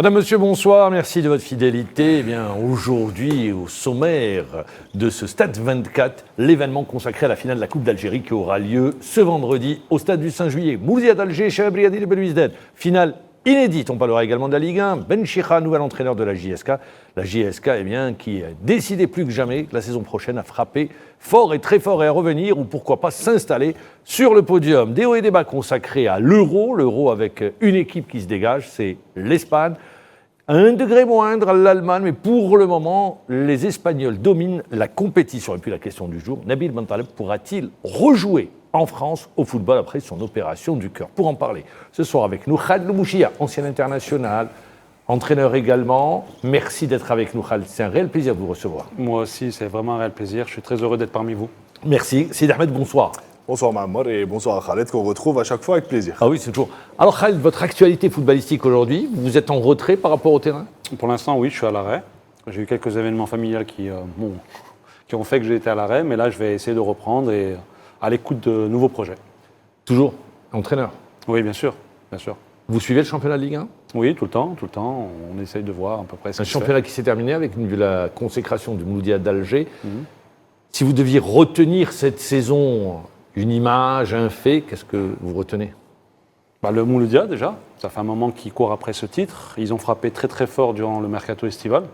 Madame, Monsieur, bonsoir, merci de votre fidélité. Eh bien, aujourd'hui, au sommaire de ce Stade 24, l'événement consacré à la finale de la Coupe d'Algérie qui aura lieu ce vendredi au Stade du 5 juillet. Mouloudia d'Alger, Chabri Adil Belouizdad. Finale inédite. On parlera également de la Ligue 1. Ben Chikha, nouvel entraîneur de la JSK. La JSK, eh bien, qui a décidé plus que jamais la saison prochaine à frapper fort et très fort et à revenir, ou pourquoi pas s'installer sur le podium. Des hauts et des bas consacrés à l'Euro avec une équipe qui se dégage, c'est l'Espagne. À un degré moindre, l'Allemagne, mais pour le moment, les Espagnols dominent la compétition. Et puis la question du jour, Nabil Bentaleb pourra-t-il rejouer en France au football après son opération du cœur? Pour en parler, ce soir avec nous, Khaled Lemouchia, ancien international, entraîneur également. Merci d'être avec nous, Khaled. C'est un réel plaisir de vous recevoir. Moi aussi, c'est vraiment un réel plaisir. Je suis très heureux d'être parmi vous. Merci. Sid Ahmed, bonsoir. Bonsoir Mahamar et bonsoir Khaled, qu'on retrouve à chaque fois avec plaisir. Ah oui, c'est toujours. Alors Khaled, votre actualité footballistique aujourd'hui, vous êtes en retrait par rapport au terrain? Pour l'instant, oui, je suis à l'arrêt. J'ai eu quelques événements familiaux qui ont fait que j'ai été à l'arrêt, mais là, je vais essayer de reprendre et à l'écoute de nouveaux projets. Toujours entraîneur? Oui, bien sûr, bien sûr. Vous suivez le championnat de Ligue 1? Oui, tout le temps. On essaye de voir à peu près ce Un qui se fait. championnat qui s'est terminé avec la consécration du Mouloudia d'Alger. Si vous deviez retenir cette saison, une image, un fait, qu'est-ce que vous retenez? Le Mouloudia, déjà. Ça fait un moment qu'ils courent après ce titre. Ils ont frappé très très fort durant le mercato estival.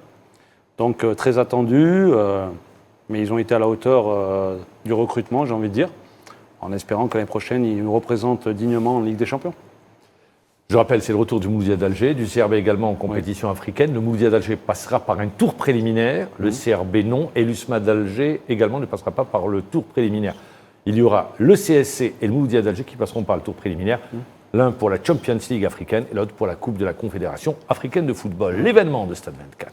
Donc très attendu, mais ils ont été à la hauteur du recrutement, j'ai envie de dire, en espérant que l'année prochaine, ils nous représentent dignement en Ligue des Champions. Je rappelle, c'est le retour du Mouloudia d'Alger, du CRB également en compétition africaine. Le Mouloudia d'Alger passera par un tour préliminaire, le CRB non, et l'USMA d'Alger également ne passera pas par le tour préliminaire. Il y aura le CSC et le Mouloudia d'Alger qui passeront par le tour préliminaire, l'un pour la Champions League africaine et l'autre pour la Coupe de la Confédération africaine de football. L'événement de Stade 24.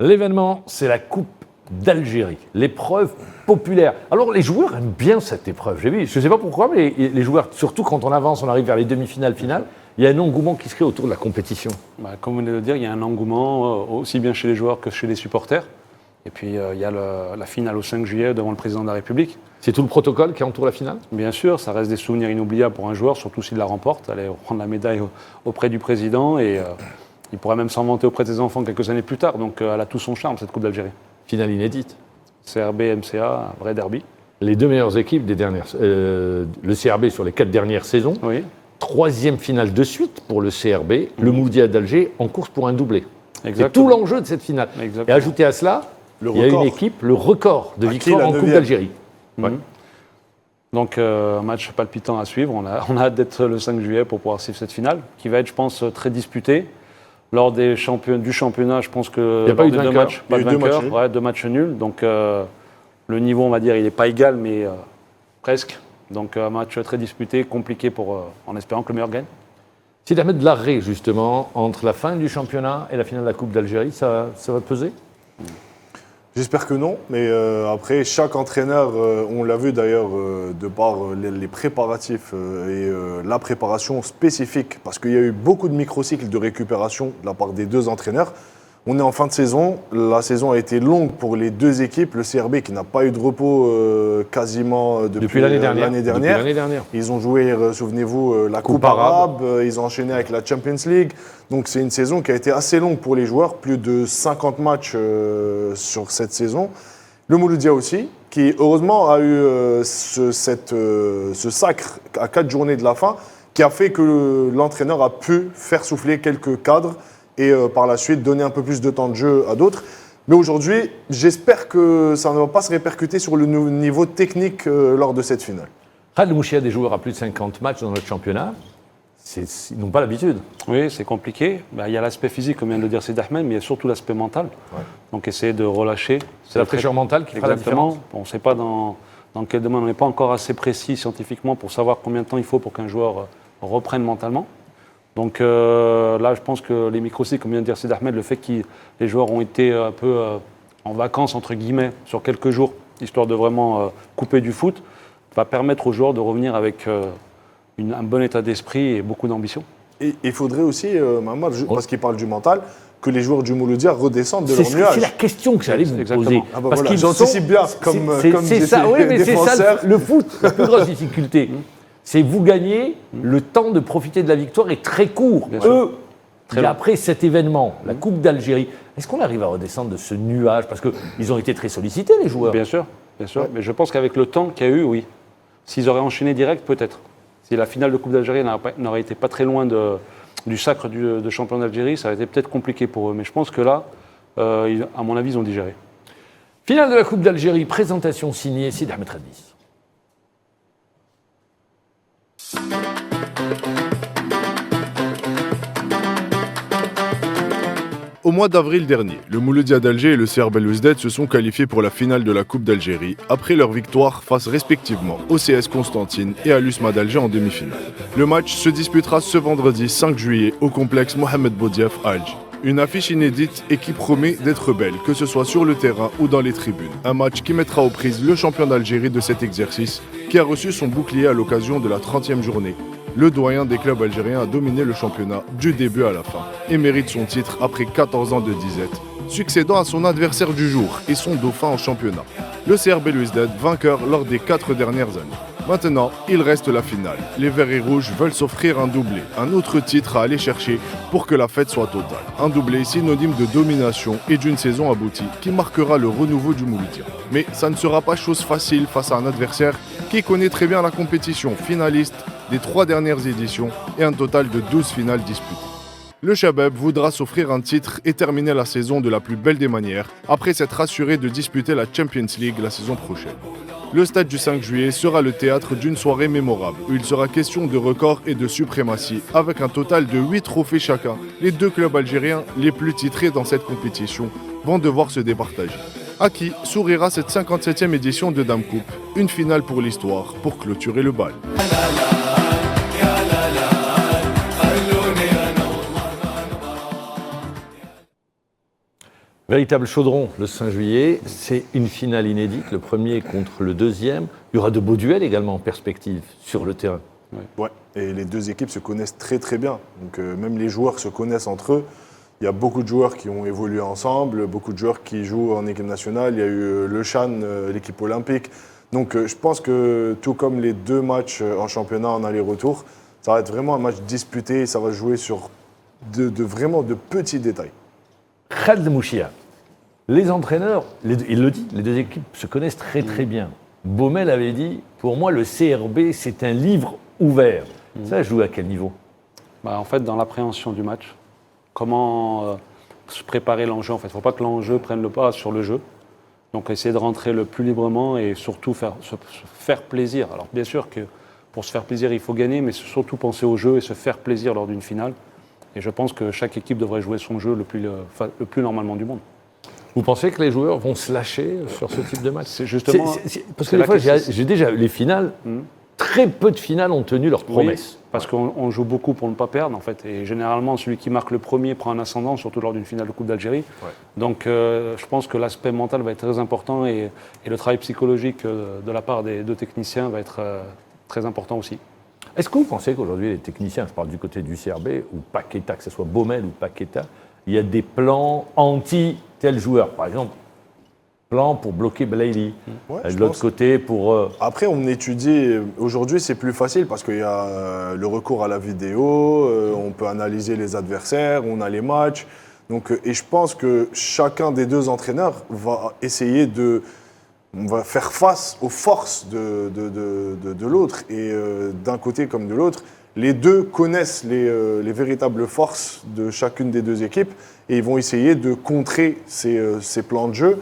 L'événement, c'est la Coupe d'Algérie, l'épreuve populaire. Alors, les joueurs aiment bien cette épreuve. J'ai vu, je ne sais pas pourquoi, mais les joueurs, surtout quand on avance, on arrive vers les demi-finales, finales, il y a un engouement qui se crée autour de la compétition. Comme vous venez de le dire, il y a un engouement aussi bien chez les joueurs que chez les supporters. Et puis, il y a la finale au 5 juillet devant le président de la République. C'est tout le protocole qui entoure la finale? Bien sûr, ça reste des souvenirs inoubliables pour un joueur, surtout s'il la remporte. Aller prendre la médaille auprès du président et il pourrait même s'en vanter auprès de ses enfants quelques années plus tard. Donc, elle a tout son charme, cette Coupe d'Algérie. Finale inédite. CRB, MCA, un vrai derby. Les deux meilleures équipes des dernières... le CRB sur les 4 dernières saisons. Oui. 3e finale de suite pour le CRB. Le Mouloudia d'Alger en course pour un doublé. Exactement. C'est tout l'enjeu de cette finale. Exactement. Et ajouté à cela, il y a une équipe, le record de victoire en Coupe d'Algérie. Ouais. Donc, un match palpitant à suivre. On a hâte d'être le 5 juillet pour pouvoir suivre cette finale, qui va être, je pense, très disputée. Lors du championnat, je pense que il n'y a pas eu de vainqueur. Matchs, pas de vainqueur, 2 matchs nuls. Donc, le niveau, on va dire, il n'est pas égal, mais presque. Donc, un match très disputé, compliqué en espérant que le meilleur gagne. Sid Ahmed, l'arrêt, justement, entre la fin du championnat et la finale de la Coupe d'Algérie, ça va peser? J'espère que non, mais après, chaque entraîneur, on l'a vu d'ailleurs, de par les préparatifs et la préparation spécifique, parce qu'il y a eu beaucoup de microcycles de récupération de la part des deux entraîneurs. On est en fin de saison, la saison a été longue pour les deux équipes, le CRB qui n'a pas eu de repos quasiment depuis l'année dernière. Ils ont joué, souvenez-vous, la Coupe arabe, ils ont enchaîné avec la Champions League. Donc c'est une saison qui a été assez longue pour les joueurs, plus de 50 matchs sur cette saison. Le Mouloudia aussi, qui heureusement a eu ce sacre à 4 journées de la fin, qui a fait que l'entraîneur a pu faire souffler quelques cadres et par la suite donner un peu plus de temps de jeu à d'autres. Mais aujourd'hui, j'espère que ça ne va pas se répercuter sur le niveau technique lors de cette finale. Khaled Lemouchia, des joueurs à plus de 50 matchs dans notre championnat, ils n'ont pas l'habitude. Oui, c'est compliqué. Il y a l'aspect physique, comme vient de le dire Sid Ahmed, mais il y a surtout l'aspect mental. Ouais. Donc essayer de relâcher. C'est la fraîcheur mentale qui fera la différence. On ne sait pas dans quel domaine, on n'est pas encore assez précis scientifiquement pour savoir combien de temps il faut pour qu'un joueur reprenne mentalement. Donc là, je pense que les microcycles, comme vient de dire Sid Ahmed, le fait que les joueurs ont été un peu en vacances, entre guillemets, sur quelques jours, histoire de vraiment couper du foot, va permettre aux joueurs de revenir avec un bon état d'esprit et beaucoup d'ambition. Et il faudrait aussi, Mahamar, parce qu'il parle du mental, que les joueurs du Mouloudia redescendent de leur C'est nuage. la question que j'allais vous poser. Exactement. Parce qu'ils j'anticipe bien, comme c'est j'étais ça, oui, mais c'est ça défenseur. le foot. La plus grosse difficulté, c'est vous gagnez, le temps de profiter de la victoire est très court. Bien sûr. Eux, Très long. après cet événement, la Coupe d'Algérie, est-ce qu'on arrive à redescendre de ce nuage? Parce qu'ils ont été très sollicités, les joueurs. Bien sûr. Mais je pense qu'avec le temps qu'il y a eu, oui. S'ils auraient enchaîné direct, peut-être. Si la finale de Coupe d'Algérie n'aurait été pas très loin du sacre de champion d'Algérie, ça aurait été peut-être compliqué pour eux. Mais je pense que là, à mon avis, ils ont digéré. Finale de la Coupe d'Algérie, présentation signée Sid Ahmed Radis. Au mois d'avril dernier, le Mouloudia d'Alger et le CR Belouizdad se sont qualifiés pour la finale de la Coupe d'Algérie après leur victoire face respectivement au CS Constantine et à l'USMA d'Alger en demi-finale. Le match se disputera ce vendredi 5 juillet au complexe Mohamed Boudiaf à Alger. Une affiche inédite et qui promet d'être belle, que ce soit sur le terrain ou dans les tribunes. Un match qui mettra aux prises le champion d'Algérie de cet exercice, qui a reçu son bouclier à l'occasion de la 30e journée. Le doyen des clubs algériens a dominé le championnat du début à la fin et mérite son titre après 14 ans de disette, succédant à son adversaire du jour et son dauphin en championnat, le CR Belouizdad, vainqueur lors des 4 dernières années. Maintenant, il reste la finale. Les Verts et Rouges veulent s'offrir un doublé, un autre titre à aller chercher pour que la fête soit totale. Un doublé synonyme de domination et d'une saison aboutie qui marquera le renouveau du Mouloudia. Mais ça ne sera pas chose facile face à un adversaire qui connaît très bien la compétition, finaliste des 3 dernières éditions et un total de 12 finales disputées. Le Chabab voudra s'offrir un titre et terminer la saison de la plus belle des manières après s'être assuré de disputer la Champions League la saison prochaine. Le stade du 5 juillet sera le théâtre d'une soirée mémorable où il sera question de records et de suprématie avec un total de 8 trophées chacun. Les 2 clubs algériens les plus titrés dans cette compétition vont devoir se départager. À qui sourira cette 57e édition de Dame Coupe, une finale pour l'histoire pour clôturer le bal. Véritable chaudron le 5 juillet, c'est une finale inédite, le premier contre le deuxième. Il y aura de beaux duels également en perspective sur le terrain. Ouais, et les deux équipes se connaissent très très bien. Donc même les joueurs se connaissent entre eux. Il y a beaucoup de joueurs qui ont évolué ensemble, beaucoup de joueurs qui jouent en équipe nationale. Il y a eu le Chan, l'équipe olympique. Donc je pense que tout comme les 2 matchs en championnat en aller-retour, ça va être vraiment un match disputé et ça va jouer sur vraiment de petits détails. Khaled Mouchia, les entraîneurs, il le dit, les 2 équipes se connaissent très très bien. Baumel avait dit, pour moi le CRB c'est un livre ouvert. Ça joue à quel niveau? En fait, dans l'appréhension du match, comment se préparer l'enjeu. En fait, il ne faut pas que l'enjeu prenne le pas sur le jeu. Donc essayer de rentrer le plus librement et surtout se faire plaisir. Alors bien sûr que pour se faire plaisir, il faut gagner, mais surtout penser au jeu et se faire plaisir lors d'une finale. Et je pense que chaque équipe devrait jouer son jeu le plus normalement du monde. Vous pensez que les joueurs vont se lâcher sur ce type de match? C'est justement... Parce que des fois, j'ai déjà les finales, très peu de finales ont tenu leurs promesses. Oui, parce qu'on joue beaucoup pour ne pas perdre, en fait. Et généralement, celui qui marque le premier prend un ascendant, surtout lors d'une finale de Coupe d'Algérie. Ouais. Donc, je pense que l'aspect mental va être très important et le travail psychologique de la part des 2 techniciens va être très important aussi. Est-ce que vous pensez qu'aujourd'hui, les techniciens, je parle du côté du CRB, ou Paqueta, que ce soit Baumel ou Paqueta, il y a des plans anti-tel joueur? Par exemple, plan pour bloquer Blaili. Ouais, de l'autre côté, pour... Après, on étudie... Aujourd'hui, c'est plus facile parce qu'il y a le recours à la vidéo, on peut analyser les adversaires, on a les matchs. Donc, et je pense que chacun des 2 entraîneurs va essayer de... On va faire face aux forces de l'autre. Et d'un côté comme de l'autre, les 2 connaissent les véritables forces de chacune des 2 équipes et ils vont essayer de contrer ces plans de jeu.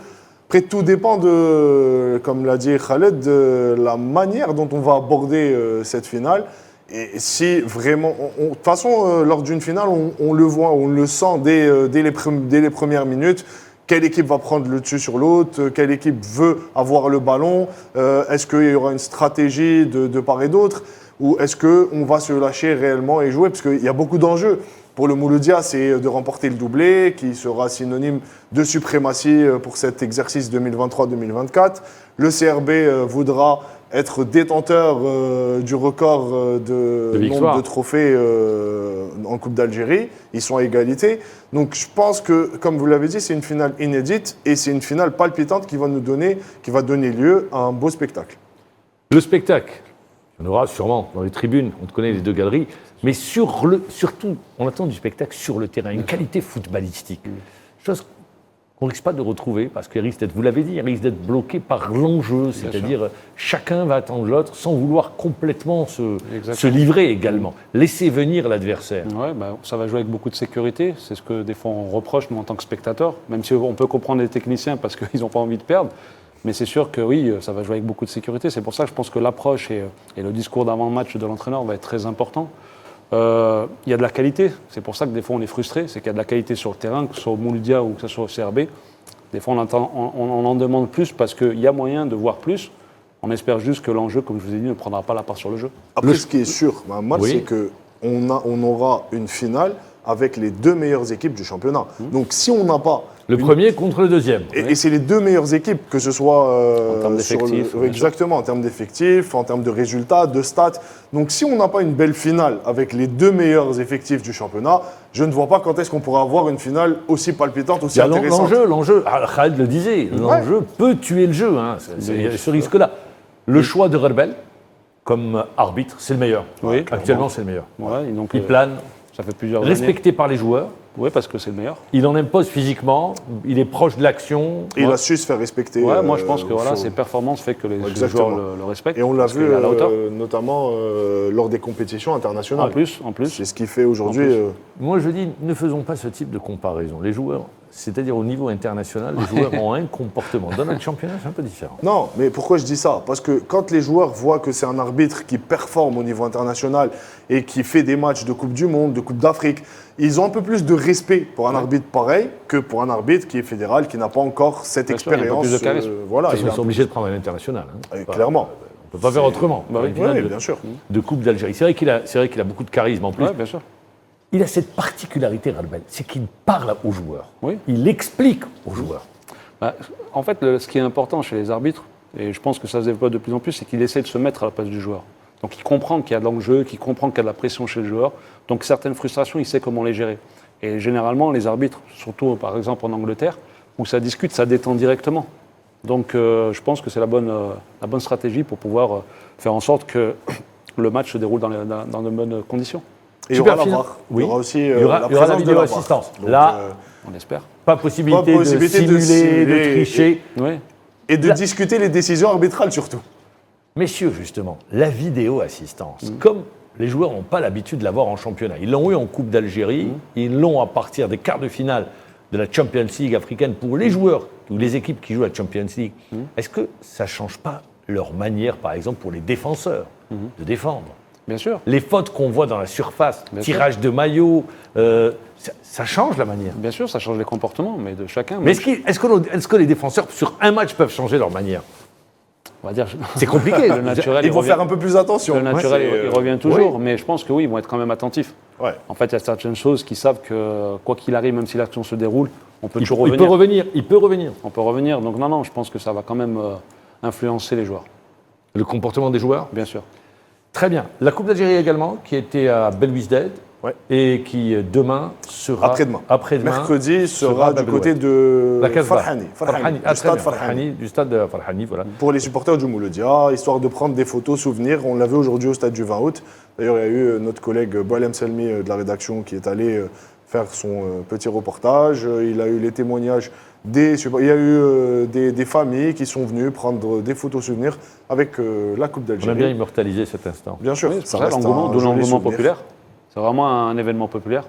Après, tout dépend comme l'a dit Khaled, de la manière dont on va aborder cette finale. Et si vraiment... De toute façon, lors d'une finale, on le voit, on le sent dès les premières minutes. Quelle équipe va prendre le dessus sur l'autre? Quelle équipe veut avoir le ballon? Est-ce qu'il y aura une stratégie de part et d'autre? Ou est-ce qu'on va se lâcher réellement et jouer? Parce qu'il y a beaucoup d'enjeux. Pour le Mouloudia, c'est de remporter le doublé, qui sera synonyme de suprématie pour cet exercice 2023-2024. Le CRB voudra être détenteur du record De de victoires. nombre de trophées en Coupe d'Algérie. Ils sont à égalité. Donc je pense que, comme vous l'avez dit, c'est une finale inédite et c'est une finale palpitante qui va donner lieu à un beau spectacle. Le spectacle, il y en aura sûrement dans les tribunes, on connaît les deux galeries, mais surtout, on attend du spectacle sur le terrain, une qualité footballistique. Chose qu'on ne risque pas de retrouver, parce qu'il risque d'être, vous l'avez dit, il risque d'être bloqué par l'enjeu, c'est-à-dire chacun va attendre l'autre sans vouloir complètement se livrer également, laisser venir l'adversaire. Ouais, ça va jouer avec beaucoup de sécurité. C'est ce que des fois on reproche, nous, en tant que spectateurs, même si on peut comprendre les techniciens parce qu'ils n'ont pas envie de perdre. Mais c'est sûr que oui, ça va jouer avec beaucoup de sécurité. C'est pour ça que je pense que l'approche et le discours d'avant-match de l'entraîneur va être très important. Il y a de la qualité. C'est pour ça que des fois on est frustré. C'est qu'il y a de la qualité sur le terrain, que ce soit au Mouloudia ou que ce soit au CRB. Des fois on en demande plus parce qu'il y a moyen de voir plus. On espère juste que l'enjeu, comme je vous ai dit, ne prendra pas la part sur le jeu. Après, ce qui est sûr, moi, Oui. c'est qu'on aura une finale avec les deux meilleures équipes du championnat. Donc si on n'a pas... Le premier contre le deuxième. Et c'est les deux meilleures équipes, que ce soit En termes d'effectifs, bien exactement, en termes d'effectifs, en termes de résultats, de stats. Donc si on n'a pas une belle finale avec les deux meilleurs effectifs du championnat, je ne vois pas quand est-ce qu'on pourra avoir une finale aussi palpitante, aussi Il y a intéressante. l'enjeu, Khaled le disait, l'enjeu peut tuer le jeu, hein, il y a ce risque-là. Le choix de Rebel comme arbitre, c'est le meilleur. Oui, Actuellement, c'est le meilleur. Ouais, et donc, Il plane, ça fait plusieurs années. respecté par les joueurs, Oui, parce que c'est le meilleur. il en impose physiquement, il est proche de l'action. Et il a su se faire respecter. Ouais, moi je pense que voilà, sur- ses performances fait que les Exactement. joueurs le respectent. Et on l'a parce vu qu'il est à la hauteur. notamment lors des compétitions internationales. En plus. C'est ce qui fait aujourd'hui. En plus. Moi, je dis, ne faisons pas ce type de comparaison. Les joueurs, c'est-à-dire au niveau international, les joueurs ont un comportement. Dans notre championnat, c'est un peu différent. Non, mais pourquoi je dis ça? Parce que quand les joueurs voient que c'est un arbitre qui performe au niveau international et qui fait des matchs de Coupe du Monde, de Coupe d'Afrique, ils ont un peu plus de respect pour un arbitre pareil que pour un arbitre qui est fédéral, qui n'a pas encore cette Bien sûr, il y a un peu expérience. plus de charisme. Voilà, Parce il qu'ils a- sont obligés de prendre un international. Hein. clairement. On ne peut pas faire autrement. Bah oui. Une finale Oui, de- bien sûr. de Coupe d'Algérie. C'est vrai qu'il a beaucoup de charisme en plus. Ouais, bien sûr. Il a cette particularité, Radbel, c'est qu'il parle aux joueurs. Oui. Il explique aux joueurs. Bah, en fait, ce qui est important chez les arbitres, et je pense que ça se développe de plus en plus, c'est qu'il essaie de se mettre à la place du joueur. Donc il comprend qu'il y a de l'enjeu, qu'il comprend qu'il y a de la pression chez le joueur. Donc certaines frustrations, il sait comment les gérer. Et généralement, les arbitres, surtout par exemple en Angleterre, où ça discute, ça détend directement. Donc je pense que c'est la bonne stratégie pour pouvoir faire en sorte que le match se déroule dans de bonnes conditions. Et il y Super aura la final. VAR. Oui. Il y aura aussi Il y aura la la présence de vidéo la VAR. assistance. Donc, Là, On espère. pas possibilité, Pas possibilité de de simuler, de simuler tricher. Oui. et de Là- discuter les décisions arbitrales surtout. Messieurs, justement, la vidéo assistance, comme les joueurs n'ont pas l'habitude de l'avoir en championnat, ils l'ont eu en Coupe d'Algérie, ils l'ont à partir des quarts de finale de la Champions League africaine pour les joueurs ou les équipes qui jouent à la Champions League. Est-ce que ça ne change pas leur manière, par exemple, pour les défenseurs, de défendre? Bien sûr. Les fautes qu'on voit dans la surface, Bien tirage de maillot, ça change la manière. Bien sûr, ça change les comportements, mais de chacun. Mais est-ce que les défenseurs, sur un match, peuvent changer leur manière? On va dire, C'est compliqué. le naturel, Ils vont revient. faire un peu plus attention. Le naturel, Ouais, il c'est, revient toujours, mais je pense que oui, ils vont être quand même attentifs. Ouais. En fait, il y a certaines choses qui savent que, quoi qu'il arrive, même si l'action se déroule, on peut toujours Il revenir. peut revenir, il peut revenir. On peut revenir. Donc non, je pense que ça va quand même influencer les joueurs, Le comportement des joueurs. bien sûr. Très bien. La Coupe d'Algérie également, qui était à Belouizdad Ouais. et qui demain sera. Après-demain. Mercredi sera à du Beloued. côté de La Casbah. Farhani. Farhani. Du stade Farhani. Farhani. Du stade Farhani, voilà. Pour les supporters du Mouloudia, histoire de prendre des photos souvenirs. On l'a vu aujourd'hui au stade du 20 août. D'ailleurs, il y a eu notre collègue Boalem Selmi de la rédaction qui est allé faire son petit reportage. Il a eu les témoignages il y a eu des familles qui sont venues prendre des photos souvenirs avec la Coupe On a bien d'Algérie. immortalisé cet instant. Bien sûr, Oui, c'est pour ça reste l'engouement, un d'où joli l'engouement souvenir. populaire. C'est vraiment un événement populaire.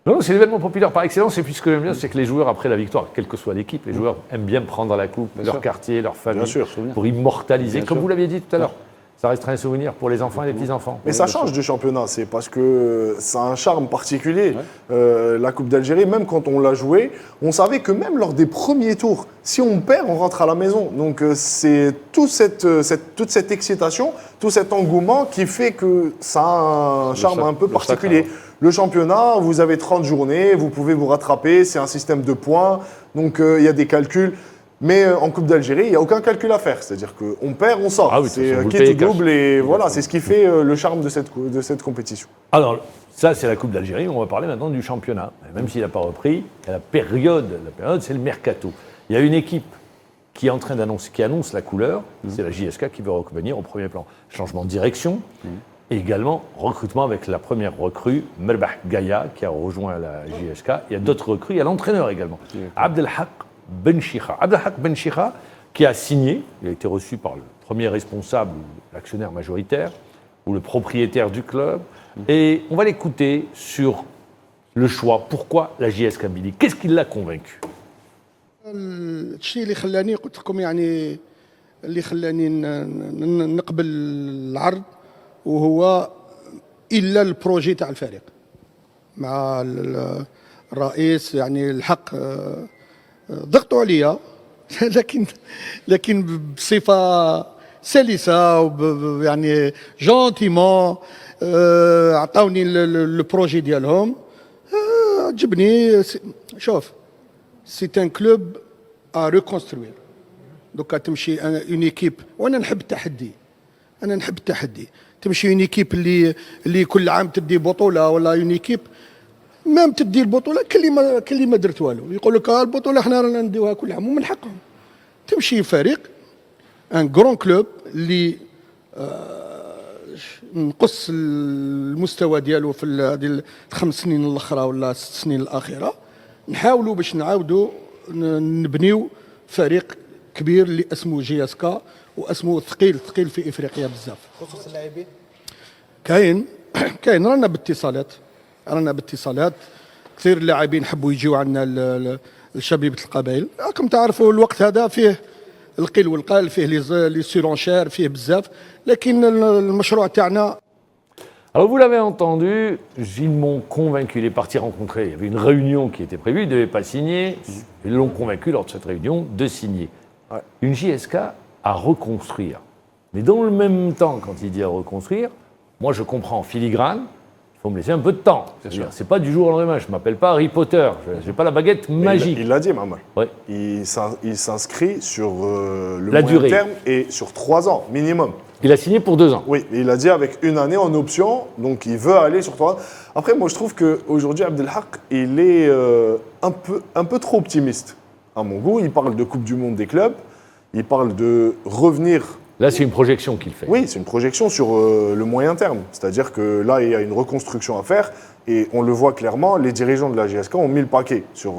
Non, c'est l'événement populaire par excellence. Et puis ce que j'aime bien, c'est que les joueurs, après la victoire, quelle que soit l'équipe, les joueurs aiment bien prendre la coupe, Bien leur sûr. quartier, leur famille, Bien sûr. pour immortaliser, Bien comme sûr. vous l'aviez dit tout à l'heure. Ça restera un souvenir pour les enfants et les petits-enfants. Mais ça change du championnat, c'est parce que ça a un charme particulier. La Coupe d'Algérie, même quand on l'a jouée, on savait que même lors des premiers tours, si on perd, on rentre à la maison. Donc c'est toute cette excitation, tout cet engouement qui fait que ça a un charme un peu le particulier. sacre, Le championnat, vous avez 30 journées, vous pouvez vous rattraper, c'est un système de points, donc il y a des calculs. Mais en Coupe d'Algérie, il n'y a aucun calcul à faire. C'est-à-dire qu'on perd, on sort. Ah oui, c'est vous le quitte payez ou cash. double. Et voilà, c'est ce qui fait le charme de cette compétition. Alors, ça, c'est la Coupe d'Algérie. On va parler maintenant du championnat. Et même s'il n'a pas repris, la période, c'est le mercato. Il y a une équipe qui est en train d'annoncer, qui annonce la couleur, c'est la JSK qui veut revenir au premier plan. Changement de direction, et également recrutement avec la première recrue, Merbah Gaïa, qui a rejoint la JSK. Il y a d'autres recrues, il y a l'entraîneur également, Abdelhak Benchicha. Abdelhak Benchicha, qui a signé, il a été reçu par le premier responsable, l'actionnaire majoritaire, ou le propriétaire du club. Et on va l'écouter sur le choix. Pourquoi la JS Kabylie? Qu'est-ce qui l'a convaincu? الشيء اللي خلاني قلت لكم يعني اللي خلاني نقبل العرض وهو الا البروجي تاع الفريق مع الرئيس يعني الحق ضغطوا عليا لكن بصفه سلسه يعني جونتيمون عطاوني البروجي ديالهم عجبني شوف C'est un club à reconstruire. دوكا تمشي اون ايكيب وانا نحب التحدي. تمشي اون ايكيب اللي كل عام تدي بطوله ولا اون ايكيب مام تدي البطوله كل ما درت والو يقول لك البطوله احنا رانا نديوها كل عام ومن حقهم. تمشي فريق ان غران كلوب اللي نقص المستوى ديالو في هذه الخمس سنين الاخرى ولا 6 سنين الاخيره نحاولوا باش نعاودوا نبنيو فريق كبير اللي اسمه جي اس كا واسمه ثقيل في افريقيا بزاف. خصوص اللاعبين كاين رانا باتصالات كثير اللاعبين حبوا يجيو عندنا لشبيبه القبائل. راكم تعرفوا الوقت هذا فيه القيل والقال، فيه لي سورونشير، فيه بزاف، لكن المشروع تاعنا. Alors vous l'avez entendu, ils m'ont convaincu, il est parti rencontrer, il y avait une réunion qui était prévue, il ne devait pas signer, ils l'ont convaincu lors de cette réunion de signer. Ouais. Une JSK à reconstruire. Mais dans le même temps, quand il dit à reconstruire, moi je comprends en filigrane, il faut me laisser un peu de temps. C'est pas du jour au lendemain, je ne m'appelle pas Harry Potter, je n'ai pas la baguette magique. Il l'a dit, Mamal. Ouais. Il s'inscrit sur le La moyen durée. terme et sur 3 ans minimum. Il a signé pour 2 ans. Oui, il a dit avec une année en option, donc il veut aller sur 3 ans. Après, moi je trouve qu'aujourd'hui, Abdelhak, il est un peu trop optimiste. À mon goût, il parle de Coupe du Monde des clubs, il parle de revenir. Là, c'est une projection qu'il fait. Oui, c'est une projection sur le moyen terme. C'est-à-dire que là, il y a une reconstruction à faire et on le voit clairement, les dirigeants de la GSK ont mis le paquet sur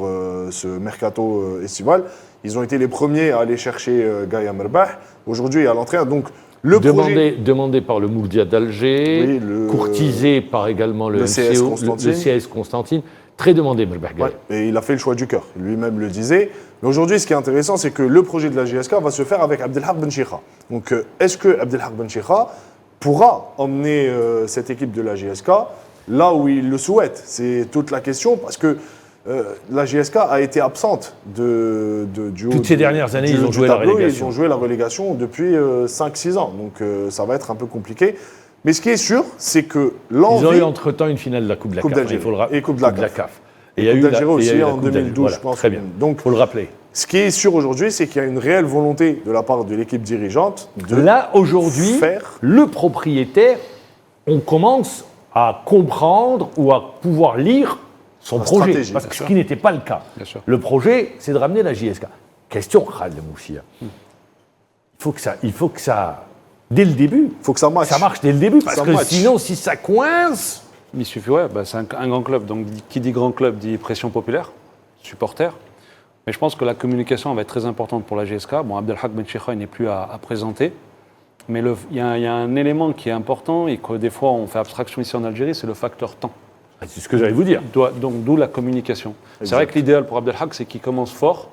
ce mercato estival. Ils ont été les premiers à aller chercher Gaïa Merbah. Aujourd'hui, il y a l'entraîneur. Donc, demandé par le Mouldia d'Alger, oui, courtisé par également le CS MCO, Constantine. le CS Constantine, très demandé Merbah Gaïa. Ouais, et il a fait le choix du cœur, lui-même le disait. Mais aujourd'hui, ce qui est intéressant, c'est que le projet de la GSK va se faire avec Abdelhak Benchicha. Donc, est-ce que Abdelhak Benchicha pourra emmener cette équipe de la GSK là où il le souhaite? C'est toute la question, parce que la GSK a été absente du haut. Toutes ces dernières années, ils ont joué la relégation. Ils ont joué la relégation depuis 5-6 ans. Donc, ça va être un peu compliqué. Mais ce qui est sûr, c'est que l'envie... Ils ont eu entre-temps une finale de la Coupe de la CAF. d'Algérie. Et Coupe de la CAF. Et il y a eu Coupe d'Algérie aussi la en Coupe 2012, voilà, je pense. Très bien. Donc, il faut le rappeler. Ce qui est sûr aujourd'hui, c'est qu'il y a une réelle volonté de la part de l'équipe dirigeante de Là, aujourd'hui, le propriétaire, on commence à comprendre ou à pouvoir lire son projet. Parce que ce qui n'était pas le cas. Le projet, c'est de ramener la JSK. Question, Khaled Mouchia. Il faut que ça... Dès le début, faut que ça marche. Ça marche dès le début, parce que sinon, si ça coince... Il suffit, c'est un grand club. Donc, qui dit grand club dit pression populaire, supporters. Mais je pense que la communication va être très importante pour la GSK. Bon, Abdelhak Benchicha, il n'est plus à présenter. Mais il y a un élément qui est important et que des fois, on fait abstraction ici en Algérie, c'est le facteur temps. C'est ce que j'allais vous dire. Donc, d'où la communication. C'est vrai que l'idéal pour Abdelhak, c'est qu'il commence fort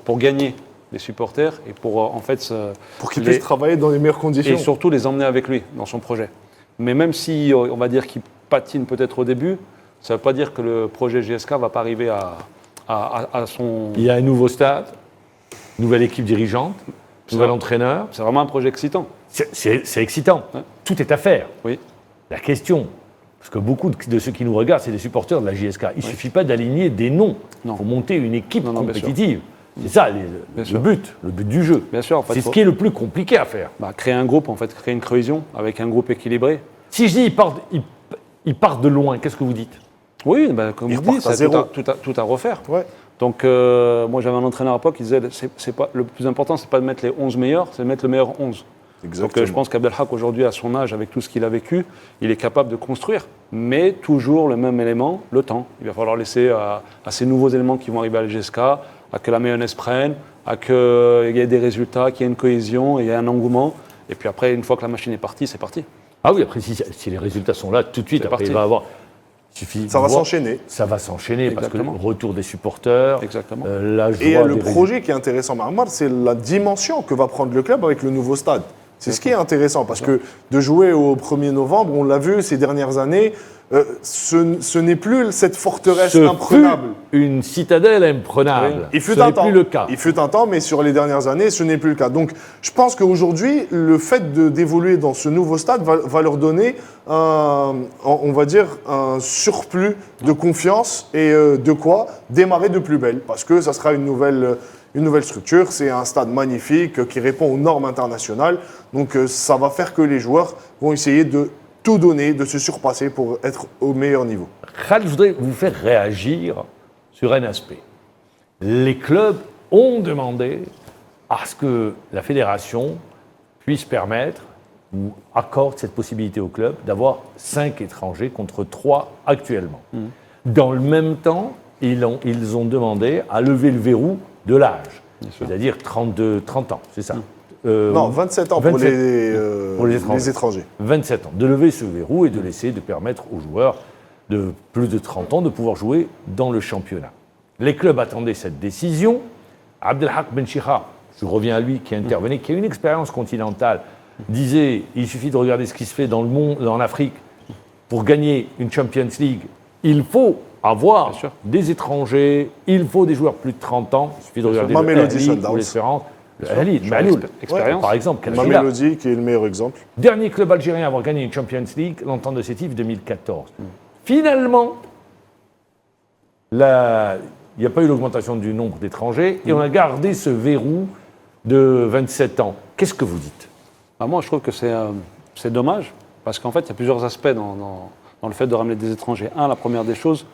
pour gagner les supporters et pour en fait... Pour qu'ils puissent travailler dans les meilleures conditions. Et surtout les emmener avec lui dans son projet. Mais même si, on va dire qu'il patine peut-être au début, ça ne veut pas dire que le projet GSK ne va pas arriver à son... Il y a un nouveau stade, nouvelle équipe dirigeante, nouvel entraîneur. C'est vraiment un projet excitant. C'est excitant. Ouais. Tout est à faire. Oui. La question, parce que beaucoup de ceux qui nous regardent, c'est des supporters de la JSK. Il ne suffit pas d'aligner des noms. Il faut monter une équipe compétitive. C'est ça Bien sûr. le but du jeu. Bien sûr, en fait, C'est ce qui est le plus compliqué à faire. créer un groupe, en fait, créer une cohésion avec un groupe équilibré. Si je dis ils partent de loin, qu'est-ce que vous dites? Oui, comme Ils vous dites, repartent à c'est zéro. tout à refaire. Ouais. Donc, moi, j'avais un entraîneur à l'époque qui disait c'est pas, le plus important, c'est pas de mettre les 11 meilleurs, c'est de mettre le meilleur 11. Exactement. Donc, je pense qu'Abdelhak, aujourd'hui, à son âge, avec tout ce qu'il a vécu, il est capable de construire. Mais toujours le même élément, le temps. Il va falloir laisser à ces nouveaux éléments qui vont arriver à l'GSK, à que la mayonnaise prenne, à qu'il y ait des résultats, qu'il y ait une cohésion, il y ait un engouement. Et puis après, une fois que la machine est partie, c'est parti. Ah oui, après, si les résultats sont là, tout de suite, C'est après, parti. il va avoir. Il suffit Ça de va voir. s'enchaîner. Ça va s'enchaîner parce que le Exactement. retour des supporters, Exactement. la joie Et le des projet qui est intéressant, Marmar, c'est la dimension que va prendre le club avec le nouveau stade. C'est ce qui est intéressant, parce que de jouer au 1er novembre, on l'a vu ces dernières années, ce n'est plus cette forteresse Ce imprenable. fut une citadelle imprenable. Il fut Ce un n'est temps. plus le cas. Il fut un temps, mais sur les dernières années, ce n'est plus le cas. Donc, je pense qu'aujourd'hui, le fait d'évoluer dans ce nouveau stade va leur donner on va dire, un surplus de confiance et de quoi démarrer de plus belle. Parce que ça sera une nouvelle structure, c'est un stade magnifique qui répond aux normes internationales. Donc, ça va faire que les joueurs vont essayer de tout donner, de se surpasser pour être au meilleur niveau. Khaled, je voudrais vous faire réagir sur un aspect. Les clubs ont demandé à ce que la fédération puisse permettre ou accorde cette possibilité au club d'avoir 5 étrangers contre 3 actuellement. Dans le même temps, ils ont demandé à lever le verrou de l'âge, c'est-à-dire 30 ans, c'est ça. Non, 27 ans 27 pour pour les étrangers. 27 ans, de lever ce verrou et de permettre aux joueurs de plus de 30 ans de pouvoir jouer dans le championnat. Les clubs attendaient cette décision. Abdelhak Benchicha, je reviens à lui, qui intervenait, qui a une expérience continentale, disait il suffit de regarder ce qui se fait dans le monde, en Afrique, pour gagner une Champions League. Il faut avoir Bien sûr. des étrangers, il faut des joueurs plus de 30 ans. Il suffit de regarder Mamelody le Ahly Sundowns. ou l'Espérance. Le Ahly, Maloul, expérience. par exemple, Ma Kalfila. Mélodie, qui est le meilleur exemple. Dernier club algérien à avoir gagné une Champions League, l'Entente de Sétif 2014. Finalement, il n'y a pas eu l'augmentation du nombre d'étrangers et on a gardé ce verrou de 27 ans. Qu'est-ce que vous dites? Moi, je trouve que c'est dommage, parce qu'en fait, il y a plusieurs aspects dans le fait de ramener des étrangers. La première des choses,